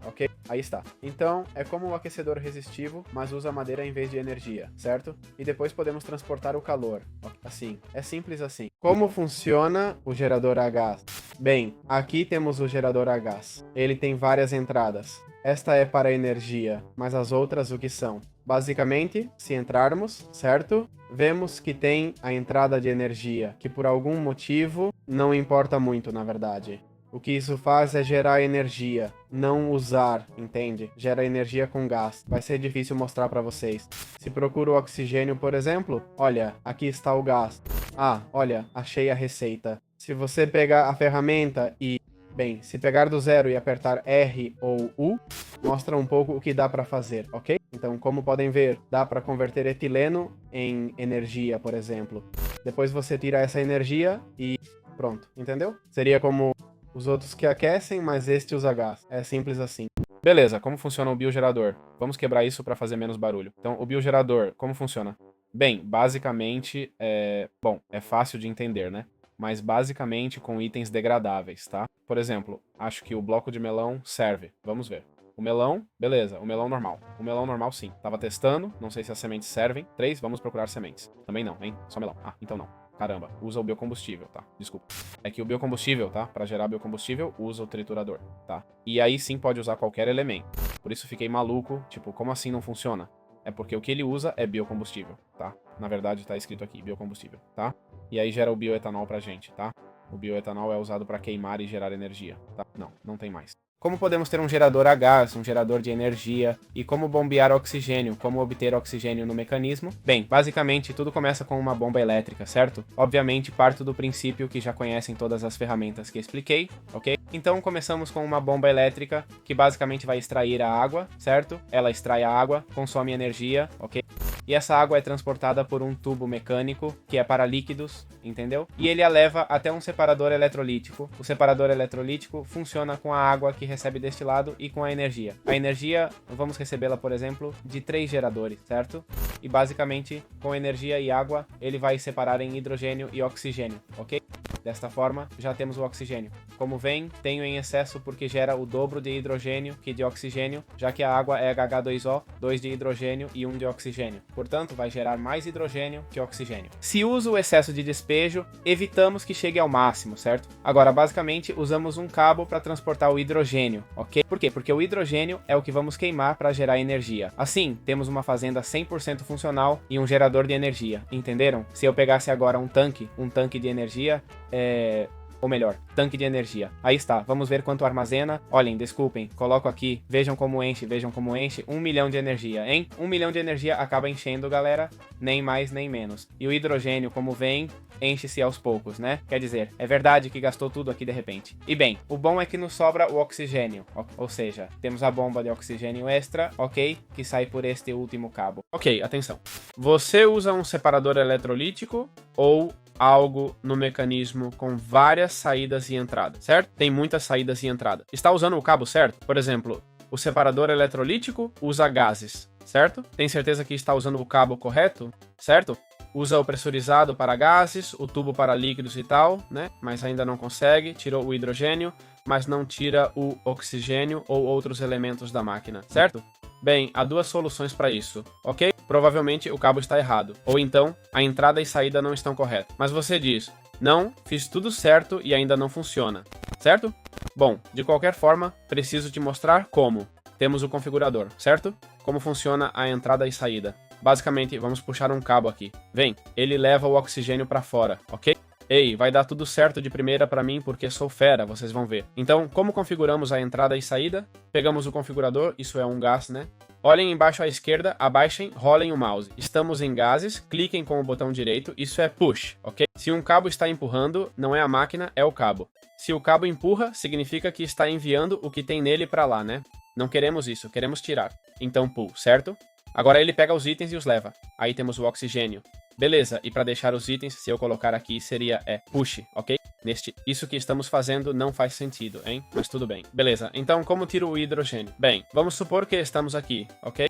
ok? Aí está. Então, é como o aquecedor resistivo, mas usa madeira em vez de energia, certo? E depois podemos transportar o calor, assim. É simples assim. Como funciona o gerador a gás? Bem, aqui temos o gerador a gás. Ele tem várias entradas. Esta é para energia, mas as outras o que são? Basicamente, se entrarmos, certo? Vemos que tem a entrada de energia, que por algum motivo não importa muito, na verdade. O que isso faz é gerar energia, não usar, entende? Gera energia com gás. Vai ser difícil mostrar para vocês. Se procuro o oxigênio, por exemplo, olha, aqui está o gás. Ah, olha, achei a receita. Se você pegar a ferramenta e... Bem, se pegar do zero e apertar R ou U, mostra um pouco o que dá para fazer, ok? Então, como podem ver, dá para converter etileno em energia, por exemplo. Depois você tira essa energia e pronto, entendeu? Seria como os outros que aquecem, mas este usa gás. É simples assim. Beleza, como funciona o biogerador? Vamos quebrar isso para fazer menos barulho. Então, o biogerador, como funciona? Bem, basicamente, é fácil de entender, né? Mas basicamente com itens degradáveis, tá? Por exemplo, acho que o bloco de melão serve. Vamos ver. O melão, beleza, o melão normal. O melão normal, sim. Tava testando, não sei se as sementes servem. 3, vamos procurar sementes. Também não, hein? Só melão. Ah, então não. Caramba, usa o biocombustível, tá? Desculpa. É que o biocombustível, tá? Para gerar biocombustível, usa o triturador, tá? E aí sim pode usar qualquer elemento. Por isso fiquei maluco, tipo, como assim não funciona? É porque o que ele usa é biocombustível, tá? Na verdade tá escrito aqui, biocombustível, tá? E aí gera o bioetanol pra gente, tá? O bioetanol é usado para queimar e gerar energia, tá? Não tem mais. Como podemos ter um gerador a gás, um gerador de energia, e como bombear oxigênio, como obter oxigênio no mecanismo? Bem, basicamente tudo começa com uma bomba elétrica, certo? Obviamente parto do princípio que já conhecem todas as ferramentas que expliquei, ok? Então começamos com uma bomba elétrica que basicamente vai extrair a água, certo? Ela extrai a água, consome energia, ok? E essa água é transportada por um tubo mecânico, que é para líquidos, entendeu? E ele a leva até um separador eletrolítico. O separador eletrolítico funciona com a água que recebe deste lado e com a energia. A energia, vamos recebê-la, por exemplo, de 3 geradores, certo? E basicamente, com energia e água, ele vai separar em hidrogênio e oxigênio, ok? Desta forma, já temos o oxigênio. Como vem, tenho em excesso porque gera o dobro de hidrogênio que de oxigênio, já que a água é H2O, 2 de hidrogênio e 1 de oxigênio. Portanto, vai gerar mais hidrogênio que oxigênio. Se usa o excesso de despejo, evitamos que chegue ao máximo, certo? Agora, basicamente, usamos um cabo para transportar o hidrogênio, ok? Por quê? Porque o hidrogênio é o que vamos queimar para gerar energia. Assim, temos uma fazenda 100% funcional e um gerador de energia, entenderam? Se eu pegasse agora um tanque de energia, ou melhor, tanque de energia. Aí está, vamos ver quanto armazena. Olhem, desculpem, coloco aqui, vejam como enche, 1 milhão de energia, hein? 1 milhão de energia acaba enchendo, galera, nem mais nem menos. E o hidrogênio, como vem, enche-se aos poucos, né? Quer dizer, é verdade que gastou tudo aqui de repente. E bem, o bom é que nos sobra o oxigênio, ou seja, temos a bomba de oxigênio extra, ok? Que sai por este último cabo. Ok, atenção. Você usa um separador eletrolítico ou algo no mecanismo com várias saídas e entradas, certo? Tem muitas saídas e entradas. Está usando o cabo certo? Por exemplo, o separador eletrolítico usa gases, certo? Tem certeza que está usando o cabo correto, certo? Usa o pressurizado para gases, o tubo para líquidos e tal, né? Mas ainda não consegue. Tirou o hidrogênio, mas não tira o oxigênio ou outros elementos da máquina, certo? Bem, há duas soluções para isso, ok? Provavelmente o cabo está errado, ou então a entrada e saída não estão corretas. Mas você diz, não, fiz tudo certo e ainda não funciona, certo? Bom, de qualquer forma, preciso te mostrar como. Temos o configurador, certo? Como funciona a entrada e saída. Basicamente, vamos puxar um cabo aqui. Vem, ele leva o oxigênio para fora, ok? Ei, vai dar tudo certo de primeira para mim porque sou fera, vocês vão ver. Então, como configuramos a entrada e saída? Pegamos o configurador, isso é um gás, né? Olhem embaixo à esquerda, abaixem, rolem o mouse. Estamos em gases, cliquem com o botão direito, isso é push, ok? Se um cabo está empurrando, não é a máquina, é o cabo. Se o cabo empurra, significa que está enviando o que tem nele para lá, né? Não queremos isso, queremos tirar. Então pull, certo? Agora ele pega os itens e os leva. Aí temos o oxigênio. Beleza, e para deixar os itens, se eu colocar aqui, seria push, ok? Isso que estamos fazendo não faz sentido, hein? Mas tudo bem. Beleza, então como tiro o hidrogênio? Bem, vamos supor que estamos aqui, ok?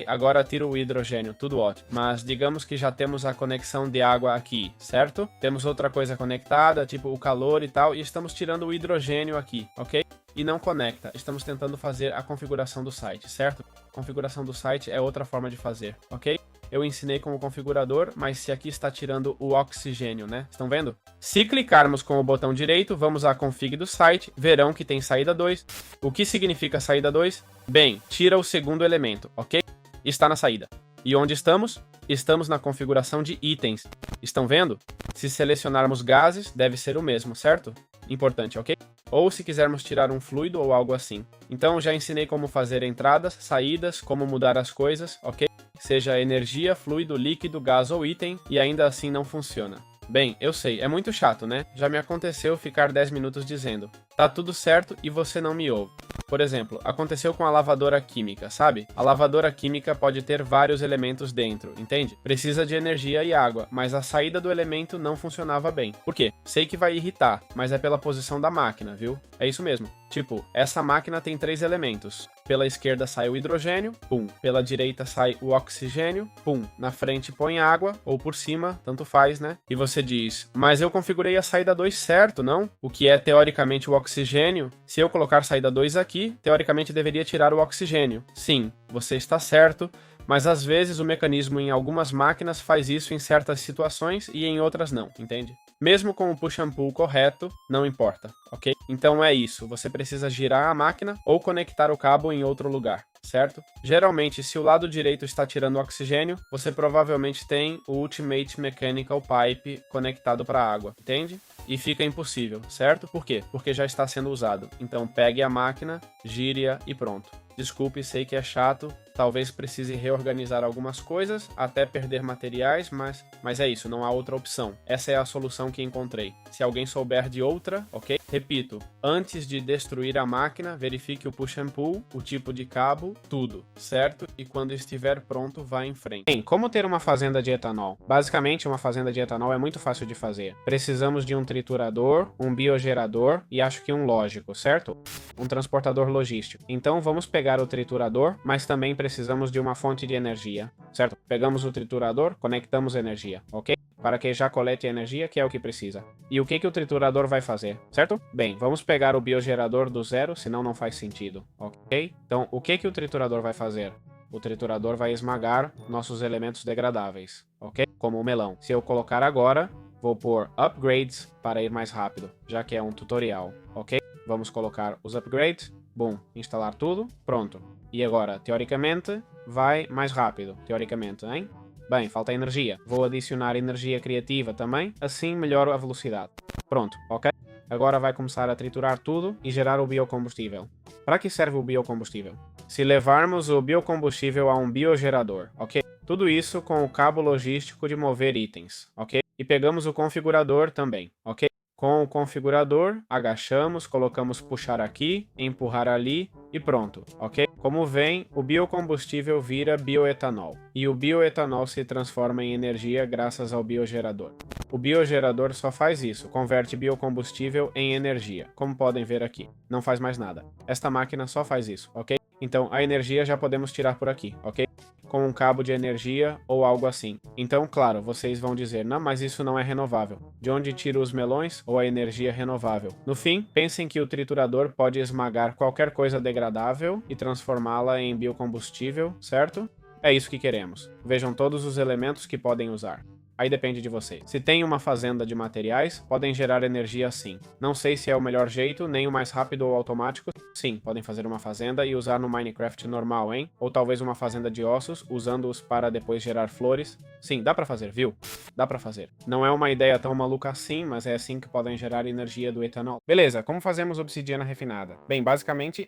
Agora tiro o hidrogênio, tudo ótimo. Mas digamos que já temos a conexão de água aqui, certo? Temos outra coisa conectada, tipo o calor e tal, e estamos tirando o hidrogênio aqui, ok? E não conecta. Estamos tentando fazer a configuração do site, certo? Configuração do site é outra forma de fazer, ok? Eu ensinei com o configurador, mas se aqui está tirando o oxigênio, né? Estão vendo? Se clicarmos com o botão direito, vamos à config do site, verão que tem saída 2. O que significa saída 2? Bem, tira o segundo elemento, ok? Está na saída. E onde estamos? Estamos na configuração de itens. Estão vendo? Se selecionarmos gases, deve ser o mesmo, certo? Importante, ok? Ou se quisermos tirar um fluido ou algo assim. Então já ensinei como fazer entradas, saídas, como mudar as coisas, ok? Seja energia, fluido, líquido, gás ou item, e ainda assim não funciona. Bem, eu sei, é muito chato, né? Já me aconteceu ficar 10 minutos dizendo, tá tudo certo e você não me ouve. Por exemplo, aconteceu com a lavadora química, sabe? A lavadora química pode ter vários elementos dentro, entende? Precisa de energia e água, mas a saída do elemento não funcionava bem. Por quê? Sei que vai irritar, mas é pela posição da máquina, viu? É isso mesmo. Tipo, essa máquina tem 3 elementos. Pela esquerda sai o hidrogênio, pum. Pela direita sai o oxigênio, pum. Na frente põe água, ou por cima, tanto faz, né? E você diz, mas eu configurei a saída 2 certo, não? O que é teoricamente o oxigênio? Se eu colocar saída 2 aqui, teoricamente deveria tirar o oxigênio. Sim, você está certo, mas às vezes o mecanismo em algumas máquinas faz isso em certas situações e em outras não, entende? Mesmo com o push and pull correto, não importa, ok? Então é isso, você precisa girar a máquina ou conectar o cabo em outro lugar, certo? Geralmente, se o lado direito está tirando oxigênio, você provavelmente tem o Ultimate Mechanical Pipe conectado para a água, entende? E fica impossível, certo? Por quê? Porque já está sendo usado. Então pegue a máquina, gire-a e pronto. Desculpe, sei que é chato, talvez precise reorganizar algumas coisas, até perder materiais, mas é isso, não há outra opção. Essa é a solução que encontrei. Se alguém souber de outra, ok? Repito, antes de destruir a máquina, verifique o push and pull, o tipo de cabo, tudo, certo? E quando estiver pronto, vá em frente. Bem, como ter uma fazenda de etanol? Basicamente, uma fazenda de etanol é muito fácil de fazer. Precisamos de um triturador, um biogerador e acho que um lógico, certo? Um transportador logístico. Então vamos pegar o triturador, mas também precisamos de uma fonte de energia, certo? Pegamos o triturador, conectamos energia, ok? Para que já colete energia, que é o que precisa. E o que o triturador vai fazer, certo? Bem, vamos pegar o biogerador do zero, senão não faz sentido, ok? Então, o que o triturador vai fazer? O triturador vai esmagar nossos elementos degradáveis, ok? Como o melão. Se eu colocar agora, vou pôr upgrades para ir mais rápido, já que é um tutorial, ok? Vamos colocar os upgrades, bom, instalar tudo, pronto. E agora, teoricamente, vai mais rápido, teoricamente, hein? Bem, falta energia. Vou adicionar energia criativa também, assim melhoro a velocidade. Pronto, ok? Agora vai começar a triturar tudo e gerar o biocombustível. Para que serve o biocombustível? Se levarmos o biocombustível a um biogerador, ok? Tudo isso com o cabo logístico de mover itens, ok? E pegamos o configurador também, ok? Com o configurador, agachamos, colocamos puxar aqui, empurrar ali e pronto, ok? Como vem, o biocombustível vira bioetanol. E o bioetanol se transforma em energia graças ao biogerador. O biogerador só faz isso, converte biocombustível em energia, como podem ver aqui. Não faz mais nada. Esta máquina só faz isso, ok? Então a energia já podemos tirar por aqui, ok? com um cabo de energia ou algo assim. Então, claro, vocês vão dizer, não, mas isso não é renovável. De onde tiro os melões ou a energia renovável? No fim, pensem que o triturador pode esmagar qualquer coisa degradável e transformá-la em biocombustível, certo? É isso que queremos. Vejam todos os elementos que podem usar. Aí depende de vocês. Se tem uma fazenda de materiais, podem gerar energia sim. Não sei se é o melhor jeito, nem o mais rápido ou automático. Sim, podem fazer uma fazenda e usar no Minecraft normal, hein? Ou talvez uma fazenda de ossos, usando-os para depois gerar flores. Sim, dá pra fazer, viu? Dá pra fazer. Não é uma ideia tão maluca assim, mas é assim que podem gerar energia do etanol. Beleza, como fazemos obsidiana refinada? Bem, basicamente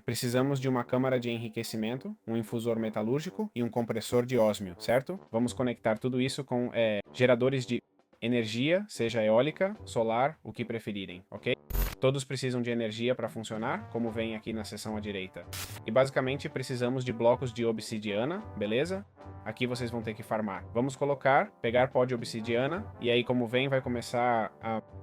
precisamos de uma câmara de enriquecimento, um infusor metalúrgico e um compressor de ósmio, certo? Vamos conectar tudo isso com geradores de energia, seja eólica, solar, o que preferirem, ok? Todos precisam de energia para funcionar, como vem aqui na seção à direita. E basicamente precisamos de blocos de obsidiana, beleza? Aqui vocês vão ter que farmar. Vamos pegar pó de obsidiana, e aí como vem vai começar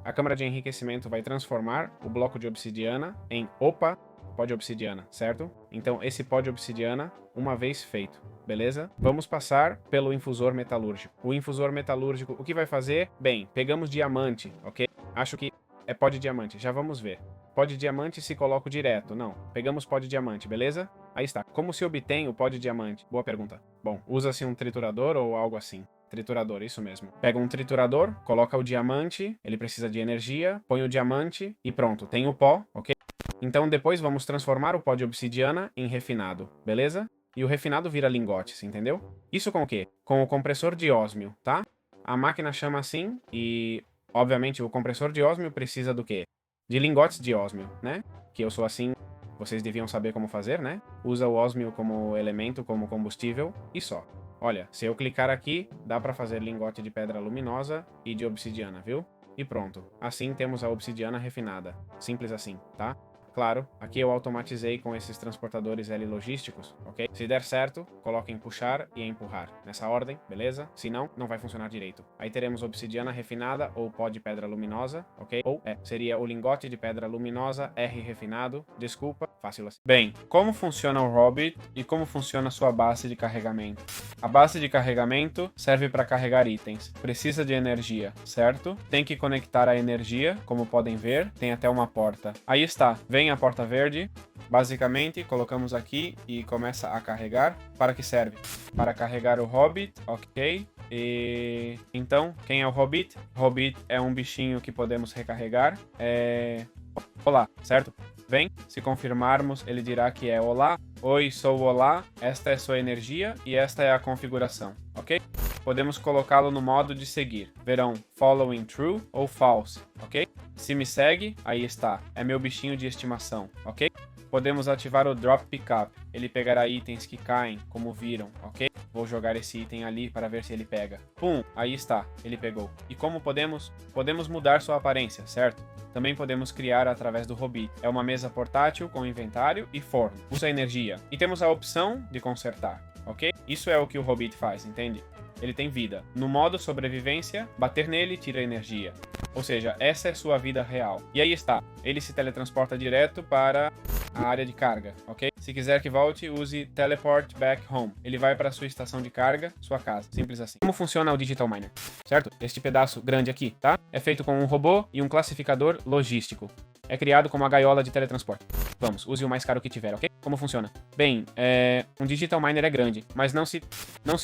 a câmara de enriquecimento vai transformar o bloco de obsidiana em pó de obsidiana, certo? Então esse pó de obsidiana, uma vez feito, beleza? Vamos passar pelo infusor metalúrgico. O infusor metalúrgico, o que vai fazer? Bem, pegamos diamante, ok? Acho que é pó de diamante, já vamos ver. Pó de diamante se coloca direto, não. Pegamos pó de diamante, beleza? Aí está. Como se obtém o pó de diamante? Boa pergunta. Bom, usa-se um triturador ou algo assim. Triturador, isso mesmo. Pega um triturador, coloca o diamante, ele precisa de energia, põe o diamante e pronto, tem o pó, ok? Então depois vamos transformar o pó de obsidiana em refinado, beleza? E o refinado vira lingotes, entendeu? Isso com o quê? Com o compressor de ósmio, tá? A máquina chama assim e, obviamente, o compressor de ósmio precisa do quê? De lingotes de ósmio, né? Que eu sou assim, vocês deviam saber como fazer, né? Usa o ósmio como elemento, como combustível e só. Olha, se eu clicar aqui, dá pra fazer lingote de pedra luminosa e de obsidiana, viu? E pronto. Assim temos a obsidiana refinada. Simples assim, tá? Claro, aqui eu automatizei com esses transportadores L logísticos, ok? Se der certo, coloquem puxar e empurrar, nessa ordem, beleza? Se não, não vai funcionar direito. Aí teremos obsidiana refinada ou pó de pedra luminosa, ok? Ou seria o lingote de pedra luminosa R refinado, desculpa, fácil assim. Bem, como funciona o Hobbit e como funciona a sua base de carregamento? A base de carregamento serve para carregar itens. Precisa de energia, certo? Tem que conectar a energia, como podem ver, tem até uma porta. Aí está, vem a porta verde, basicamente colocamos aqui e começa a carregar. Para que serve? Para carregar o Hobbit, ok. E então, quem é o Hobbit? Hobbit é um bichinho que podemos recarregar. Olá, certo? Vem, se confirmarmos, ele dirá que é olá. Oi, sou o olá, esta é sua energia e esta é a configuração, ok? Podemos colocá-lo no modo de seguir. Verão following true ou false, ok? Se me segue, aí está, é meu bichinho de estimação, ok? Podemos ativar o Drop Pickup, ele pegará itens que caem, como viram, ok? Vou jogar esse item ali para ver se ele pega. Pum, aí está, ele pegou. E como podemos? Podemos mudar sua aparência, certo? Também podemos criar através do Hobbit. É uma mesa portátil com inventário e forno. Usa energia. E temos a opção de consertar, ok? Isso é o que o Hobbit faz, entende? Ele tem vida. No modo sobrevivência, bater nele tira energia. Ou seja, essa é sua vida real. E aí está, ele se teletransporta direto para a área de carga, ok? Se quiser que volte, use Teleport Back Home. Ele vai para a sua estação de carga, sua casa. Simples assim. Como funciona o Digital Miner? Certo? Este pedaço grande aqui, tá? É feito com um robô e um classificador logístico. É criado como uma gaiola de teletransporte. Vamos, use o mais caro que tiver, ok? Como funciona? Bem, um Digital Miner é grande, mas não se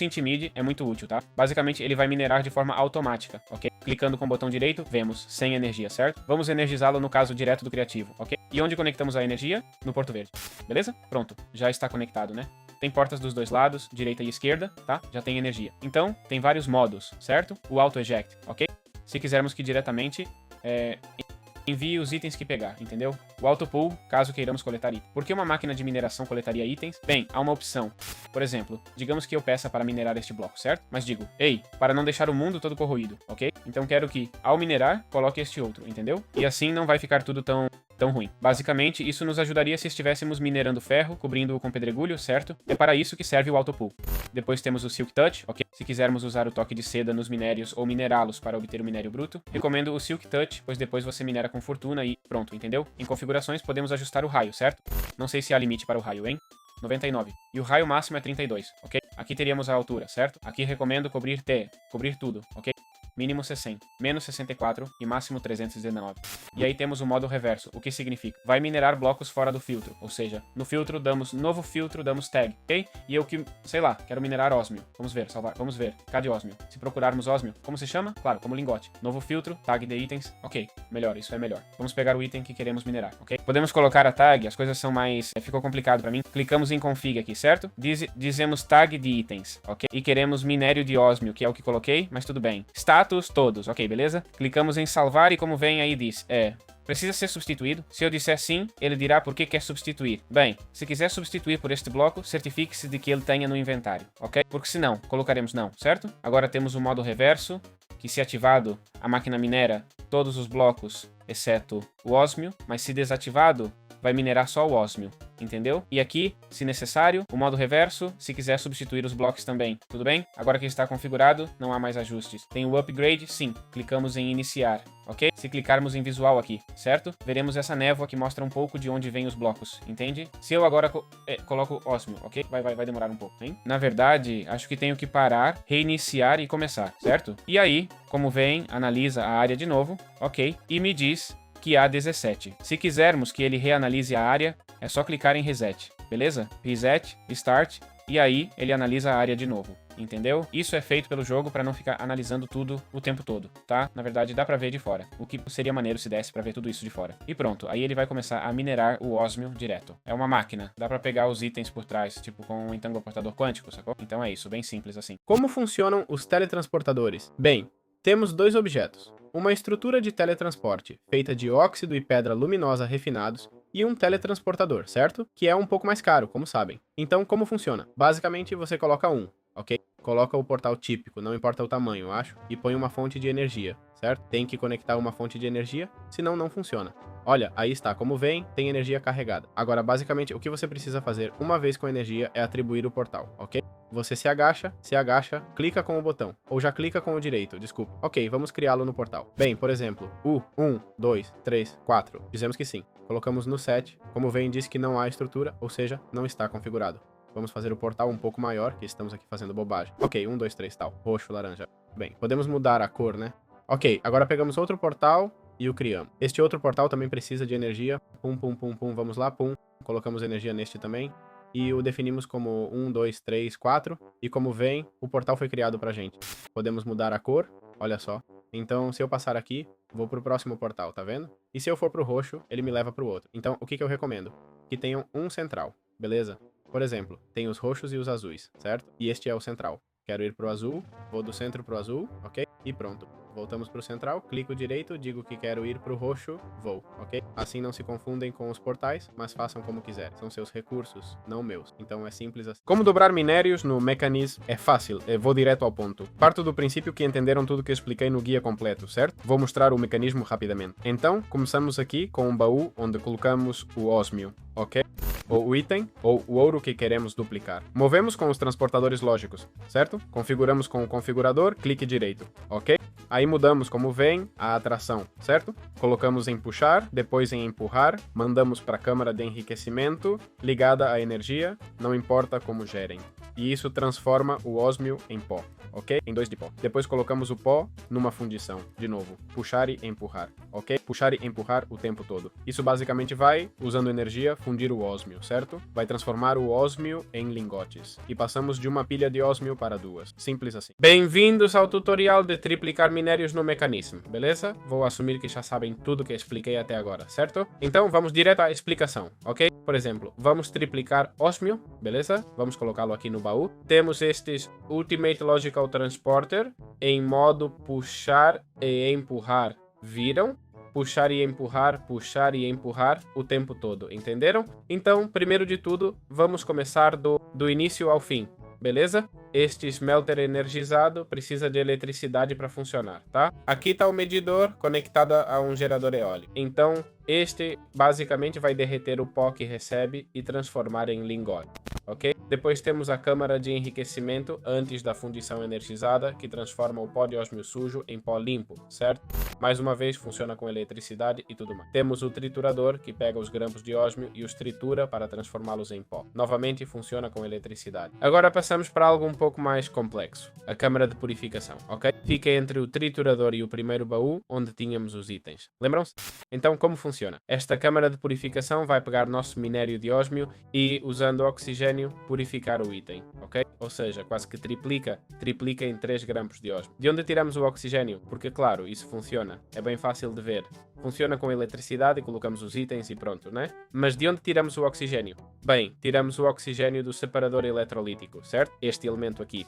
intimide, é muito útil, tá? Basicamente, ele vai minerar de forma automática, ok? Clicando com o botão direito, vemos, sem energia, certo? Vamos energizá-lo no caso direto do criativo, ok? E onde conectamos a energia? No porto verde, beleza? Pronto, já está conectado, né? Tem portas dos dois lados, direita e esquerda, tá? Já tem energia. Então, tem vários modos, certo? O Auto Eject, ok? Se quisermos que diretamente envie os itens que pegar, entendeu? O Auto Pull, caso queiramos coletar itens. Por que uma máquina de mineração coletaria itens? Bem, há uma opção. Por exemplo, digamos que eu peça para minerar este bloco, certo? Mas digo, ei, para não deixar o mundo todo corroído, ok? Então quero que, ao minerar, coloque este outro, entendeu? E assim não vai ficar tudo tão ruim. Basicamente, isso nos ajudaria se estivéssemos minerando ferro, cobrindo-o com pedregulho, certo? É para isso que serve o Auto Pull. Depois temos o Silk Touch, ok? Se quisermos usar o toque de seda nos minérios ou minerá-los para obter o minério bruto, recomendo o Silk Touch, pois depois você minera com fortuna e pronto, entendeu? Em configurações podemos ajustar o raio, certo? Não sei se há limite para o raio, hein? 99. E o raio máximo é 32, ok? Aqui teríamos a altura, certo? Aqui recomendo cobrir tudo, ok? Mínimo 60, menos 64 e máximo 319. E aí temos o modo reverso, o que significa? Vai minerar blocos fora do filtro, ou seja, no filtro damos novo filtro, damos tag, ok? E eu que, sei lá, quero minerar ósmio. Vamos ver, salvar, vamos ver. Cadê ósmio? Se procurarmos ósmio, como se chama? Claro, como lingote. Novo filtro, tag de itens, ok, melhor, isso é melhor. Vamos pegar o item que queremos minerar, ok? Podemos colocar a tag, as coisas são mais... ficou complicado pra mim. Clicamos em config aqui, certo? Dizemos tag de itens, ok? E queremos minério de ósmio, que é o que coloquei, mas tudo bem. Status todos, ok, beleza? Clicamos em salvar e como vem aí diz, precisa ser substituído? Se eu disser sim, ele dirá por que quer substituir. Bem, se quiser substituir por este bloco, certifique-se de que ele tenha no inventário, ok? Porque se não, colocaremos não, certo? Agora temos o modo reverso, que se ativado, a máquina minera todos os blocos, exceto o ósmio, mas se desativado, vai minerar só o ósmio, entendeu? E aqui, se necessário, o modo reverso, se quiser substituir os blocos também, tudo bem? Agora que está configurado, não há mais ajustes. Tem o upgrade? Sim. Clicamos em iniciar, ok? Se clicarmos em visual aqui, certo? Veremos essa névoa que mostra um pouco de onde vêm os blocos, entende? Se eu agora coloco ósmio, ok? Vai demorar um pouco, hein? Na verdade, acho que tenho que parar, reiniciar e começar, certo? E aí, como vem, analisa a área de novo, ok? E me diz que há 17. Se quisermos que ele reanalise a área, é só clicar em Reset, beleza? Reset, Start, e aí ele analisa a área de novo, entendeu? Isso é feito pelo jogo para não ficar analisando tudo o tempo todo, tá? Na verdade, dá pra ver de fora, o que seria maneiro se desse pra ver tudo isso de fora. E pronto, aí ele vai começar a minerar o ósmio direto. É uma máquina, dá pra pegar os itens por trás, tipo com um entangoportador quântico, sacou? Então é isso, bem simples assim. Como funcionam os teletransportadores? Bem, temos dois objetos. Uma estrutura de teletransporte, feita de óxido e pedra luminosa refinados, e um teletransportador, certo? Que é um pouco mais caro, como sabem. Então, como funciona? Basicamente, você coloca um, ok? Coloca o portal típico, não importa o tamanho, eu acho, e põe uma fonte de energia, certo? Tem que conectar uma fonte de energia, senão não funciona. Olha, aí está, como vem, tem energia carregada. Agora, basicamente, o que você precisa fazer uma vez com energia é atribuir o portal, ok? Você se agacha, clica com o botão, ou já clica com o direito, desculpa. Ok, vamos criá-lo no portal. Bem, por exemplo, 1, 2, 3, 4. Dizemos que sim. Colocamos no set, como vem, diz que não há estrutura, ou seja, não está configurado. Vamos fazer o portal um pouco maior, que estamos aqui fazendo bobagem. Ok, 1, 2, 3, tal. Roxo, laranja. Bem, podemos mudar a cor, né? Ok, agora pegamos outro portal e o criamos. Este outro portal também precisa de energia. Pum, pum, pum, pum, vamos lá, pum. Colocamos energia neste também. E o definimos como 1, 2, 3, 4. E como vem, o portal foi criado pra gente. Podemos mudar a cor, olha só. Então, se eu passar aqui, vou pro próximo portal, tá vendo? E se eu for pro roxo, ele me leva pro outro. Então, o que eu recomendo? Que tenham um central, beleza? Por exemplo, tem os roxos e os azuis, certo? E este é o central. Quero ir pro azul, vou do centro pro azul, ok? E pronto. Voltamos pro central, clico direito, digo que quero ir pro roxo, vou, ok? Assim não se confundem com os portais, mas façam como quiserem. São seus recursos, não meus. Então é simples assim. Como dobrar minérios no Mechanism é fácil, vou direto ao ponto. Parto do princípio que entenderam tudo que eu expliquei no guia completo, certo? Vou mostrar o mecanismo rapidamente. Então, começamos aqui com um baú onde colocamos o ósmio, ok? Ou o item, ou o ouro que queremos duplicar. Movemos com os transportadores lógicos, certo? Configuramos com o configurador, clique direito, ok? Aí mudamos, como vem, a atração, certo? Colocamos em puxar, depois em empurrar, mandamos para a câmara de enriquecimento, ligada à energia, não importa como gerem. E isso transforma o ósmio em pó, ok? Em 2 de pó. Depois colocamos o pó numa fundição, de novo, puxar e empurrar, ok? Puxar e empurrar o tempo todo. Isso basicamente vai, usando energia, fundir o ósmio, certo? Vai transformar o ósmio em lingotes. E passamos de uma pilha de ósmio para 2. Simples assim. Bem-vindos ao tutorial de triplicar minérios no Mechanism, beleza? Vou assumir que já sabem tudo que expliquei até agora, certo? Então vamos direto à explicação, ok? Por exemplo, vamos triplicar ósmio, beleza? Vamos colocá-lo aqui no baú. Temos estes Ultimate Logical Transporter em modo puxar e empurrar. Viram? Puxar e empurrar o tempo todo, entenderam? Então, primeiro de tudo, vamos começar do início ao fim, beleza? Este smelter energizado precisa de eletricidade para funcionar, tá? Aqui está o medidor conectado a um gerador eólico. Então, este basicamente vai derreter o pó que recebe e transformar em lingote. ok? Depois temos a câmara de enriquecimento antes da fundição energizada, que transforma o pó de ósmio sujo em pó limpo, certo? Mais uma vez, funciona com eletricidade e tudo mais. Temos o triturador, que pega os grampos de ósmio e os tritura para transformá-los em pó. Novamente, funciona com eletricidade. Agora passamos para algo um pouco mais complexo. A câmara de purificação, ok? Fica entre o triturador e o primeiro baú, onde tínhamos os itens. Lembram-se? Então, como funciona? Esta câmara de purificação vai pegar nosso minério de ósmio e, usando oxigênio, purificar o item, ok? Ou seja, quase que triplica em 3 grampos de ósmio. De onde tiramos o oxigênio? Porque, claro, isso funciona. É bem fácil de ver. Funciona com eletricidade e colocamos os itens e pronto, né? Mas de onde tiramos o oxigênio? Bem, tiramos o oxigênio do separador eletrolítico, certo? Este elemento aqui,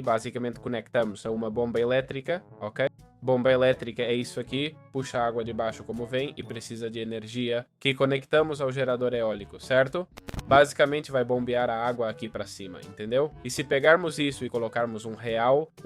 basicamente conectamos a uma bomba elétrica, ok? Bomba elétrica é isso aqui, puxa a água de baixo como vem e precisa de energia que conectamos ao gerador eólico, certo? Basicamente vai bombear a água aqui para cima, entendeu? E se pegarmos isso e colocarmos um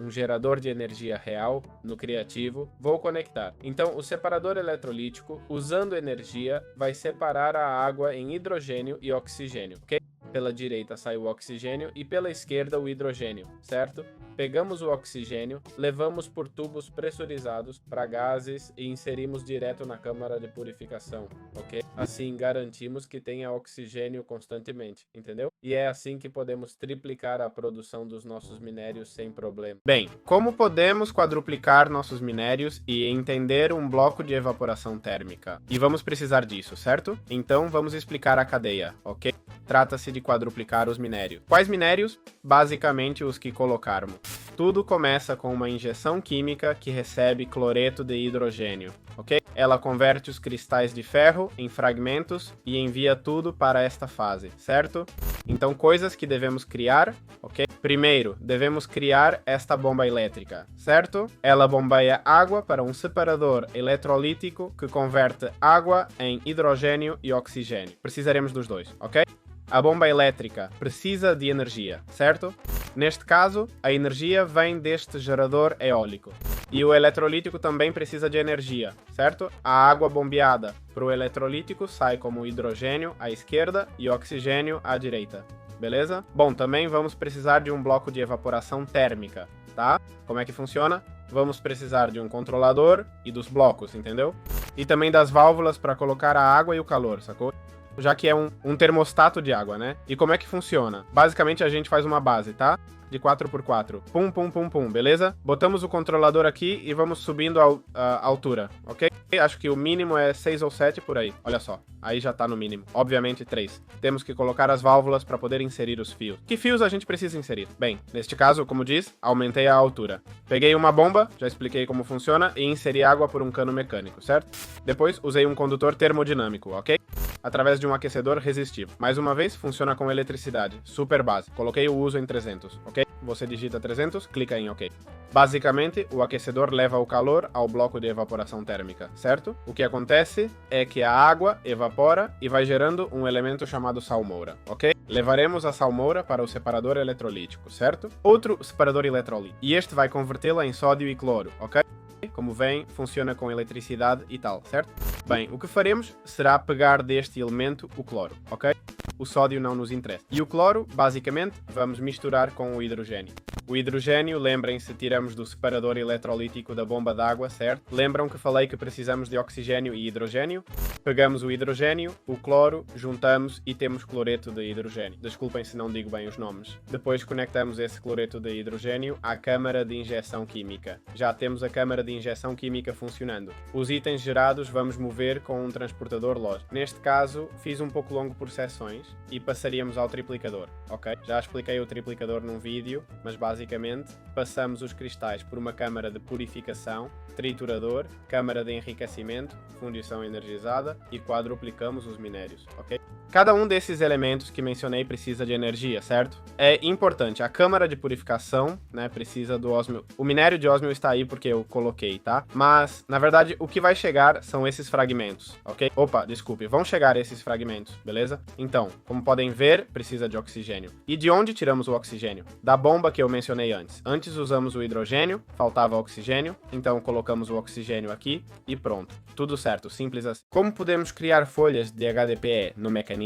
gerador de energia real no criativo, vou conectar. Então o separador eletrolítico, usando energia, vai separar a água em hidrogênio e oxigênio, ok? Pela direita sai o oxigênio e pela esquerda o hidrogênio, certo? Pegamos o oxigênio, levamos por tubos pressurizados para gases e inserimos direto na câmara de purificação, ok? Assim garantimos que tenha oxigênio constantemente, entendeu? E é assim que podemos triplicar a produção dos nossos minérios sem problema. Bem, como podemos quadruplicar nossos minérios e entender um bloco de evaporação térmica? E vamos precisar disso, certo? Então vamos explicar a cadeia, ok? Trata-se de quadruplicar os minérios. Quais minérios? Basicamente os que colocarmos. Tudo começa com uma injeção química que recebe cloreto de hidrogênio, ok? Ela converte os cristais de ferro em fragmentos e envia tudo para esta fase, certo? Então, coisas que devemos criar, ok? Primeiro, devemos criar esta bomba elétrica, certo? Ela bombeia água para um separador eletrolítico que converte água em hidrogênio e oxigênio. Precisaremos dos dois, ok? A bomba elétrica precisa de energia, certo? Neste caso, a energia vem deste gerador eólico. E o eletrolítico também precisa de energia, certo? A água bombeada para o eletrolítico sai como hidrogênio à esquerda e oxigênio à direita. Beleza? Bom, também vamos precisar de um bloco de evaporação térmica, tá? Como é que funciona? Vamos precisar de um controlador e dos blocos, entendeu? E também das válvulas para colocar a água e o calor, sacou? Já que é um termostato de água, né? E como é que funciona? Basicamente a gente faz uma base, tá? De 4x4. Pum, pum, pum, pum, beleza? Botamos o controlador aqui e vamos subindo a altura, ok? Acho que o mínimo é 6 ou 7 por aí. Olha só, aí já tá no mínimo. Obviamente 3. Temos que colocar as válvulas para poder inserir os fios. Que fios a gente precisa inserir? Bem, neste caso, como diz, aumentei a altura. Peguei uma bomba, já expliquei como funciona, e inseri água por um cano mecânico, certo? Depois usei um condutor termodinâmico, ok? Através de um aquecedor resistivo. Mais uma vez, funciona com eletricidade. Super base. Coloquei o uso em 300, ok? Você digita 300, clica em OK. Basicamente, o aquecedor leva o calor ao bloco de evaporação térmica, certo? O que acontece é que a água evapora e vai gerando um elemento chamado salmoura, ok? Levaremos a salmoura para o separador eletrolítico, certo? Outro separador eletrolítico. E este vai convertê-la em sódio e cloro, ok? Como vem, funciona com eletricidade e tal, certo? Bem, o que faremos será pegar deste elemento o cloro, ok? O sódio não nos interessa. E o cloro, basicamente, vamos misturar com o hidrogênio. O hidrogênio, lembrem-se, tiramos do separador eletrolítico da bomba d'água, certo? Lembram que falei que precisamos de oxigênio e hidrogênio? Pegamos o hidrogênio, o cloro, juntamos e temos cloreto de hidrogênio. Desculpem se não digo bem os nomes. Depois conectamos esse cloreto de hidrogênio à câmara de injeção química. Já temos a câmara de injeção química funcionando. Os itens gerados vamos mover com um transportador lógico. Neste caso, fiz um pouco longo por seções e passaríamos ao triplicador, ok? Já expliquei o triplicador num vídeo, mas basicamente passamos os cristais por uma câmara de purificação, triturador, câmara de enriquecimento, fundição energizada e quadruplicamos os minérios, ok? Cada um desses elementos que mencionei precisa de energia, certo? É importante, a câmara de purificação, né, precisa do ósmio. O minério de ósmio está aí porque eu coloquei, tá? Mas, na verdade, o que vai chegar são esses fragmentos, ok? Opa, desculpe, vão chegar esses fragmentos, beleza? Então, como podem ver, precisa de oxigênio. E de onde tiramos o oxigênio? Da bomba que eu mencionei antes. Antes usamos o hidrogênio, faltava oxigênio, então colocamos o oxigênio aqui e pronto. Tudo certo, simples assim. Como podemos criar folhas de HDPE no mecanismo?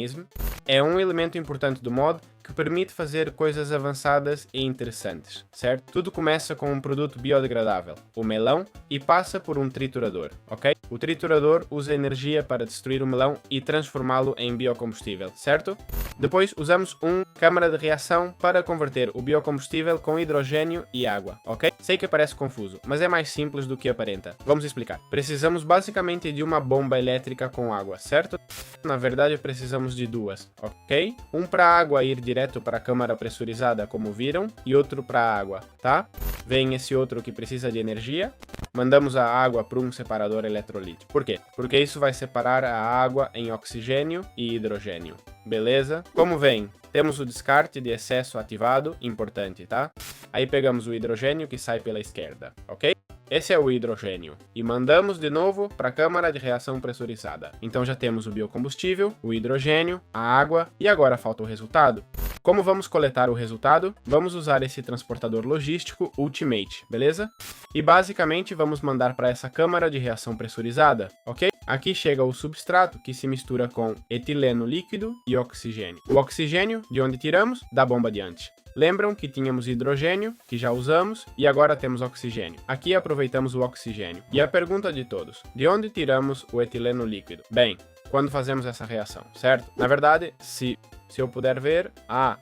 É um elemento importante do mod que permite fazer coisas avançadas e interessantes, certo? Tudo começa com um produto biodegradável, o melão, e passa por um triturador, ok? O triturador usa energia para destruir o melão e transformá-lo em biocombustível, certo? Depois usamos uma câmara de reação para converter o biocombustível com hidrogênio e água, ok? Sei que parece confuso, mas é mais simples do que aparenta. Vamos explicar. Precisamos basicamente de uma bomba elétrica com água, certo? Na verdade precisamos de duas, ok? Um para a água ir direto para a câmara pressurizada, como viram, e outro para a água, tá? Vem esse outro que precisa de energia. Mandamos a água para um separador eletrolítico. Por quê? Porque isso vai separar a água em oxigênio e hidrogênio. Beleza? Como vem? Temos o descarte de excesso ativado, importante, tá? Aí pegamos o hidrogênio que sai pela esquerda, ok? Esse é o hidrogênio. E mandamos de novo para a câmara de reação pressurizada. Então já temos o biocombustível, o hidrogênio, a água e agora falta o resultado. Como vamos coletar o resultado? Vamos usar esse transportador logístico Ultimate, beleza? E basicamente vamos mandar para essa câmara de reação pressurizada, ok? Aqui chega o substrato que se mistura com etileno líquido e oxigênio. O oxigênio, de onde tiramos? Da bomba adiante. Lembram que tínhamos hidrogênio, que já usamos, e agora temos oxigênio. Aqui aproveitamos o oxigênio. E a pergunta de todos, de onde tiramos o etileno líquido? Bem, quando fazemos essa reação, certo? Na verdade, se eu puder ver,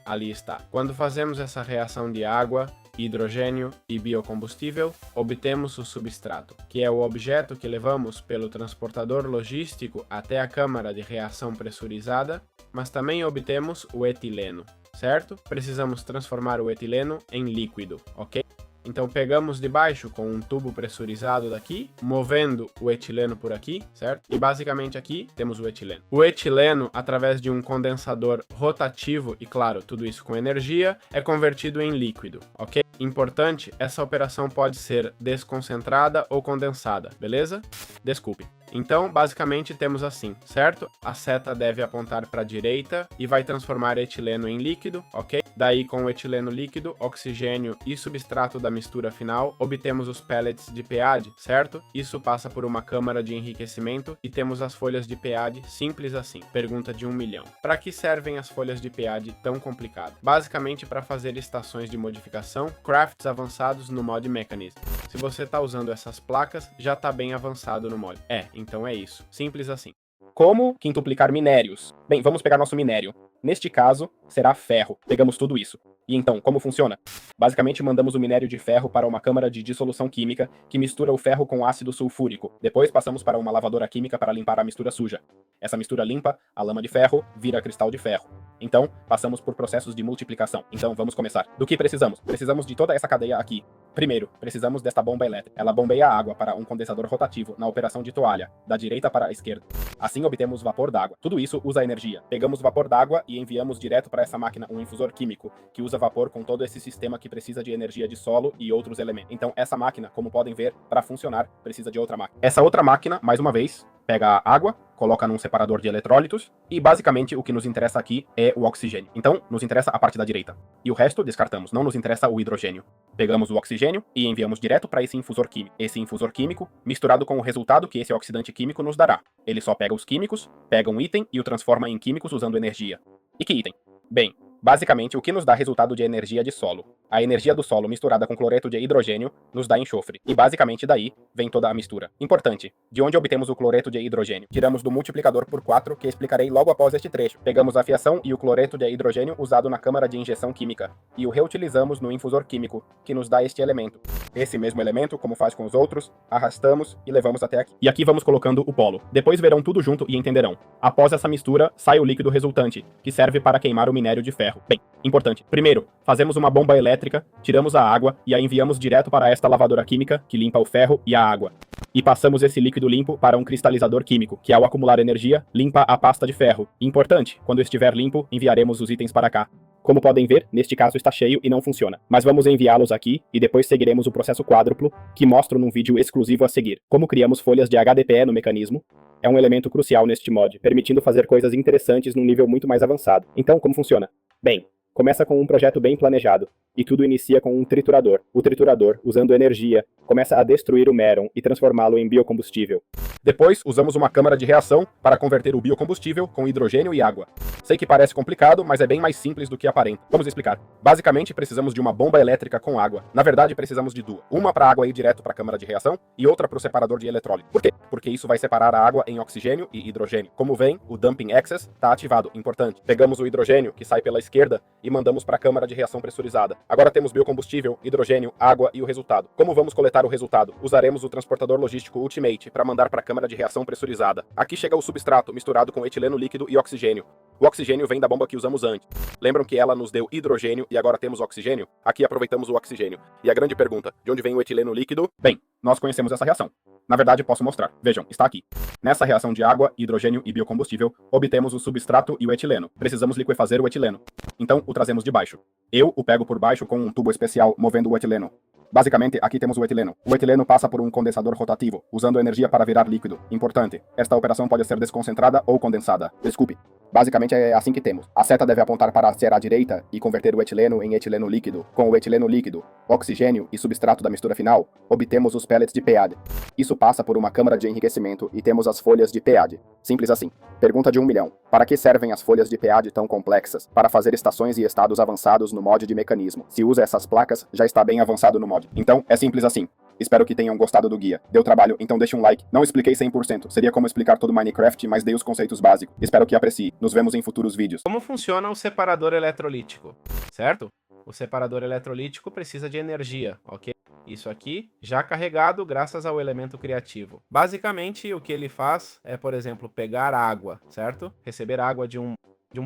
ali está. Quando fazemos essa reação de água, hidrogênio e biocombustível, obtemos o substrato, que é o objeto que levamos pelo transportador logístico até a câmara de reação pressurizada, mas também obtemos o etileno, certo? Precisamos transformar o etileno em líquido, ok? Então pegamos de baixo com um tubo pressurizado daqui, movendo o etileno por aqui, certo? E basicamente aqui temos o etileno. O etileno, através de um condensador rotativo, e claro, tudo isso com energia, é convertido em líquido, ok? Importante, essa operação pode ser desconcentrada ou condensada, beleza? Desculpe. Então, basicamente, temos assim, certo? A seta deve apontar para a direita e vai transformar etileno em líquido, ok? Daí, com o etileno líquido, oxigênio e substrato da mistura final, obtemos os pellets de PEAD, certo? Isso passa por uma câmara de enriquecimento e temos as folhas de PEAD simples assim. Pergunta de 1 milhão. Para que servem as folhas de PEAD tão complicadas? Basicamente, para fazer estações de modificação, crafts avançados no Mod Mechanism. Se você está usando essas placas, já está bem avançado no mod. Então é isso. Simples assim. Como quintuplicar minérios? Bem, vamos pegar nosso minério. Neste caso, será ferro. Pegamos tudo isso. E então, como funciona? Basicamente, mandamos o minério de ferro para uma câmara de dissolução química que mistura o ferro com ácido sulfúrico. Depois, passamos para uma lavadora química para limpar a mistura suja. Essa mistura limpa, a lama de ferro vira cristal de ferro. Então, passamos por processos de multiplicação. Então, vamos começar. Do que precisamos? Precisamos de toda essa cadeia aqui. Primeiro, precisamos desta bomba elétrica. Ela bombeia a água para um condensador rotativo na operação de toalha, da direita para a esquerda. Assim obtemos vapor d'água. Tudo isso usa energia. Pegamos vapor d'água e enviamos direto para essa máquina um infusor químico, que usa vapor com todo esse sistema que precisa de energia de solo e outros elementos. Então, essa máquina, como podem ver, para funcionar, precisa de outra máquina. Essa outra máquina, mais uma vez, pega a água, coloca num separador de eletrólitos e basicamente o que nos interessa aqui é o oxigênio. Então, nos interessa a parte da direita. E o resto descartamos, não nos interessa o hidrogênio. Pegamos o oxigênio e enviamos direto para esse infusor químico. Esse infusor químico, misturado com o resultado que esse oxidante químico nos dará. Ele só pega os químicos, pega um item e o transforma em químicos usando energia. E que item? Bem, basicamente o que nos dá resultado de energia de solo. A energia do solo misturada com cloreto de hidrogênio nos dá enxofre. E basicamente daí vem toda a mistura. Importante, de onde obtemos o cloreto de hidrogênio? Tiramos do multiplicador por 4, que explicarei logo após este trecho. Pegamos a fiação e o cloreto de hidrogênio usado na câmara de injeção química. E o reutilizamos no infusor químico, que nos dá este elemento. Esse mesmo elemento, como faz com os outros, arrastamos e levamos até aqui. E aqui vamos colocando o polo. Depois verão tudo junto e entenderão. Após essa mistura, sai o líquido resultante, que serve para queimar o minério de ferro. Bem, importante. Primeiro, fazemos uma bomba elétrica, tiramos a água e a enviamos direto para esta lavadora química, que limpa o ferro e a água. E passamos esse líquido limpo para um cristalizador químico, que ao acumular energia, limpa a pasta de ferro. Importante, quando estiver limpo, enviaremos os itens para cá. Como podem ver, neste caso está cheio e não funciona. Mas vamos enviá-los aqui e depois seguiremos o processo quádruplo, que mostro num vídeo exclusivo a seguir. Como criamos folhas de HDPE no mecanismo, é um elemento crucial neste mod, permitindo fazer coisas interessantes num nível muito mais avançado. Então, como funciona? Bem, Começa com um projeto bem planejado, e tudo inicia com um triturador. O triturador, usando energia, começa a destruir o Meron e transformá-lo em biocombustível. Depois, usamos uma câmara de reação para converter o biocombustível com hidrogênio e água. Sei que parece complicado, mas é bem mais simples do que aparenta. Vamos explicar. Basicamente, precisamos de uma bomba elétrica com água. Na verdade, precisamos de duas. Uma para a água ir direto para a câmara de reação e outra para o separador de eletrólito. Por quê? Porque isso vai separar a água em oxigênio e hidrogênio. Como vem, o dumping excess está ativado. Importante. Pegamos o hidrogênio, que sai pela esquerda, e mandamos para a câmara de reação pressurizada. Agora temos biocombustível, hidrogênio, água e o resultado. Como vamos coletar o resultado? Usaremos o transportador logístico Ultimate para mandar para a câmara de reação pressurizada. Aqui chega o substrato misturado com etileno líquido e oxigênio. O oxigênio vem da bomba que usamos antes. Lembram que ela nos deu hidrogênio e agora temos oxigênio? Aqui aproveitamos o oxigênio. E a grande pergunta, de onde vem o etileno líquido? Bem, nós conhecemos essa reação. Na verdade, posso mostrar. Vejam, está aqui. Nessa reação de água, hidrogênio e biocombustível, obtemos o substrato e o etileno. Precisamos liquefazer o etileno. Então, o trazemos de baixo. Eu o pego por baixo com um tubo especial movendo o etileno. Basicamente, aqui temos o etileno. O etileno passa por um condensador rotativo, usando energia para virar líquido. Importante, esta operação pode ser desconcentrada ou condensada. Desculpe. Basicamente é assim que temos. A seta deve apontar para ser à direita e converter o etileno em etileno líquido. Com o etileno líquido, oxigênio e substrato da mistura final, obtemos os pellets de PEAD. Isso passa por uma câmara de enriquecimento e temos as folhas de PEAD. Simples assim. Pergunta de 1 milhão. Para que servem as folhas de PEAD tão complexas? Para fazer estações e estados avançados no mod de mecanismo. Se usa essas placas, já está bem avançado no mod. Então, é simples assim. Espero que tenham gostado do guia. Deu trabalho, então deixe um like. Não expliquei 100%. Seria como explicar todo Minecraft, mas dei os conceitos básicos. Espero que aprecie. Nos vemos em futuros vídeos. Como funciona o separador eletrolítico, certo? O separador eletrolítico precisa de energia, ok? Isso aqui já carregado graças ao elemento criativo. Basicamente, o que ele faz é, por exemplo, pegar água, certo? Receber água de um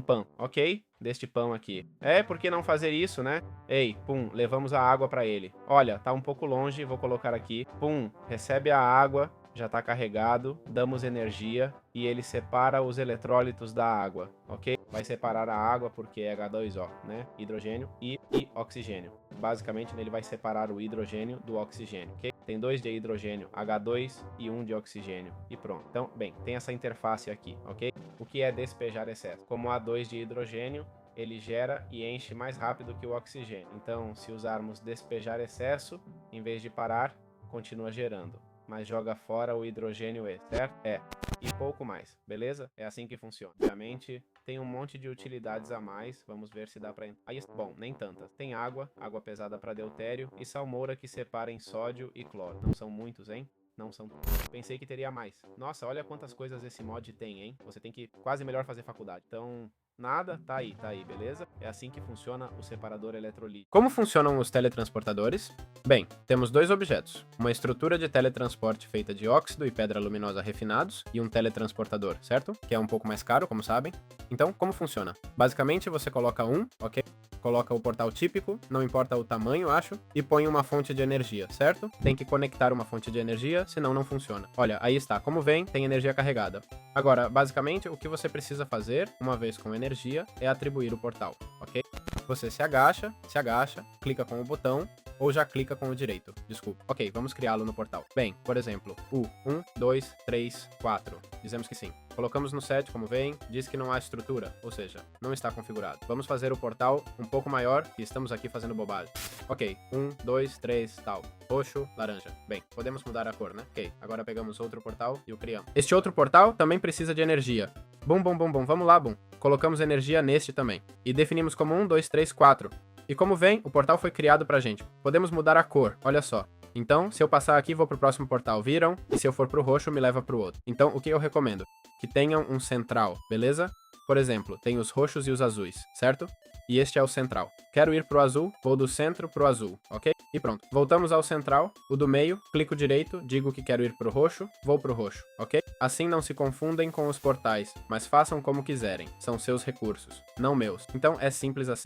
pão, ok? Deste pão aqui. Por que não fazer isso, né? Ei, pum, levamos a água para ele. Olha, tá um pouco longe, vou colocar aqui. Pum, recebe a água, já tá carregado, damos energia e ele separa os eletrólitos da água, ok? Vai separar a água porque é H2O, né? Hidrogênio e oxigênio. Basicamente, ele vai separar o hidrogênio do oxigênio, ok? Tem 2 de hidrogênio, H2 e 1 de oxigênio. E pronto. Então, bem, tem essa interface aqui, ok? O que é despejar excesso? Como há 2 de hidrogênio, ele gera e enche mais rápido que o oxigênio. Então, se usarmos despejar excesso, em vez de parar, continua gerando. Mas joga fora o hidrogênio extra, certo? E pouco mais, beleza? É assim que funciona. Obviamente, tem um monte de utilidades a mais. Vamos ver se dá pra... Bom, nem tantas. Tem água pesada para deutério e salmoura que separa em sódio e cloro. Não são muitos, hein? Não são... Pensei que teria mais. Nossa, olha quantas coisas esse mod tem, hein? Você tem que quase melhor fazer faculdade. Então... Nada, tá aí, beleza? É assim que funciona o separador eletrolítico. Como funcionam os teletransportadores? Bem, temos 2 objetos. Uma estrutura de teletransporte feita de óxido e pedra luminosa refinados e um teletransportador, certo? Que é um pouco mais caro, como sabem. Então, como funciona? Basicamente, você coloca ok? Coloca o portal típico, não importa o tamanho, acho, e põe uma fonte de energia, certo? Tem que conectar uma fonte de energia, senão não funciona. Olha, aí está. Como vem, tem energia carregada. Agora, basicamente, o que você precisa fazer, uma vez com energia, é atribuir o portal, ok? Você se agacha, clica com o botão, ou já clica com o direito, desculpa. Ok, vamos criá-lo no portal. Bem, por exemplo, 1, 2, 3, 4. Dizemos que sim. Colocamos no set, como vem, diz que não há estrutura, ou seja, não está configurado. Vamos fazer o portal um pouco maior e estamos aqui fazendo bobagem. Ok, 1, 2, 3, tal. Roxo, laranja. Bem, podemos mudar a cor, né? Ok, agora pegamos outro portal e o criamos. Este outro portal também precisa de energia. Bum, vamos lá, bum. Colocamos energia neste também. E definimos como 1, 2, 3, 4. E como vem, o portal foi criado pra gente. Podemos mudar a cor, olha só. Então, se eu passar aqui, vou pro próximo portal, viram? E se eu for pro roxo, me leva pro outro. Então, o que eu recomendo? Que tenham um central, beleza? Por exemplo, tem os roxos e os azuis, certo? E este é o central. Quero ir pro azul, vou do centro pro azul, ok? E pronto. Voltamos ao central, o do meio, clico direito, digo que quero ir pro roxo, vou pro roxo, ok? Assim não se confundem com os portais, mas façam como quiserem. São seus recursos, não meus. Então é simples assim.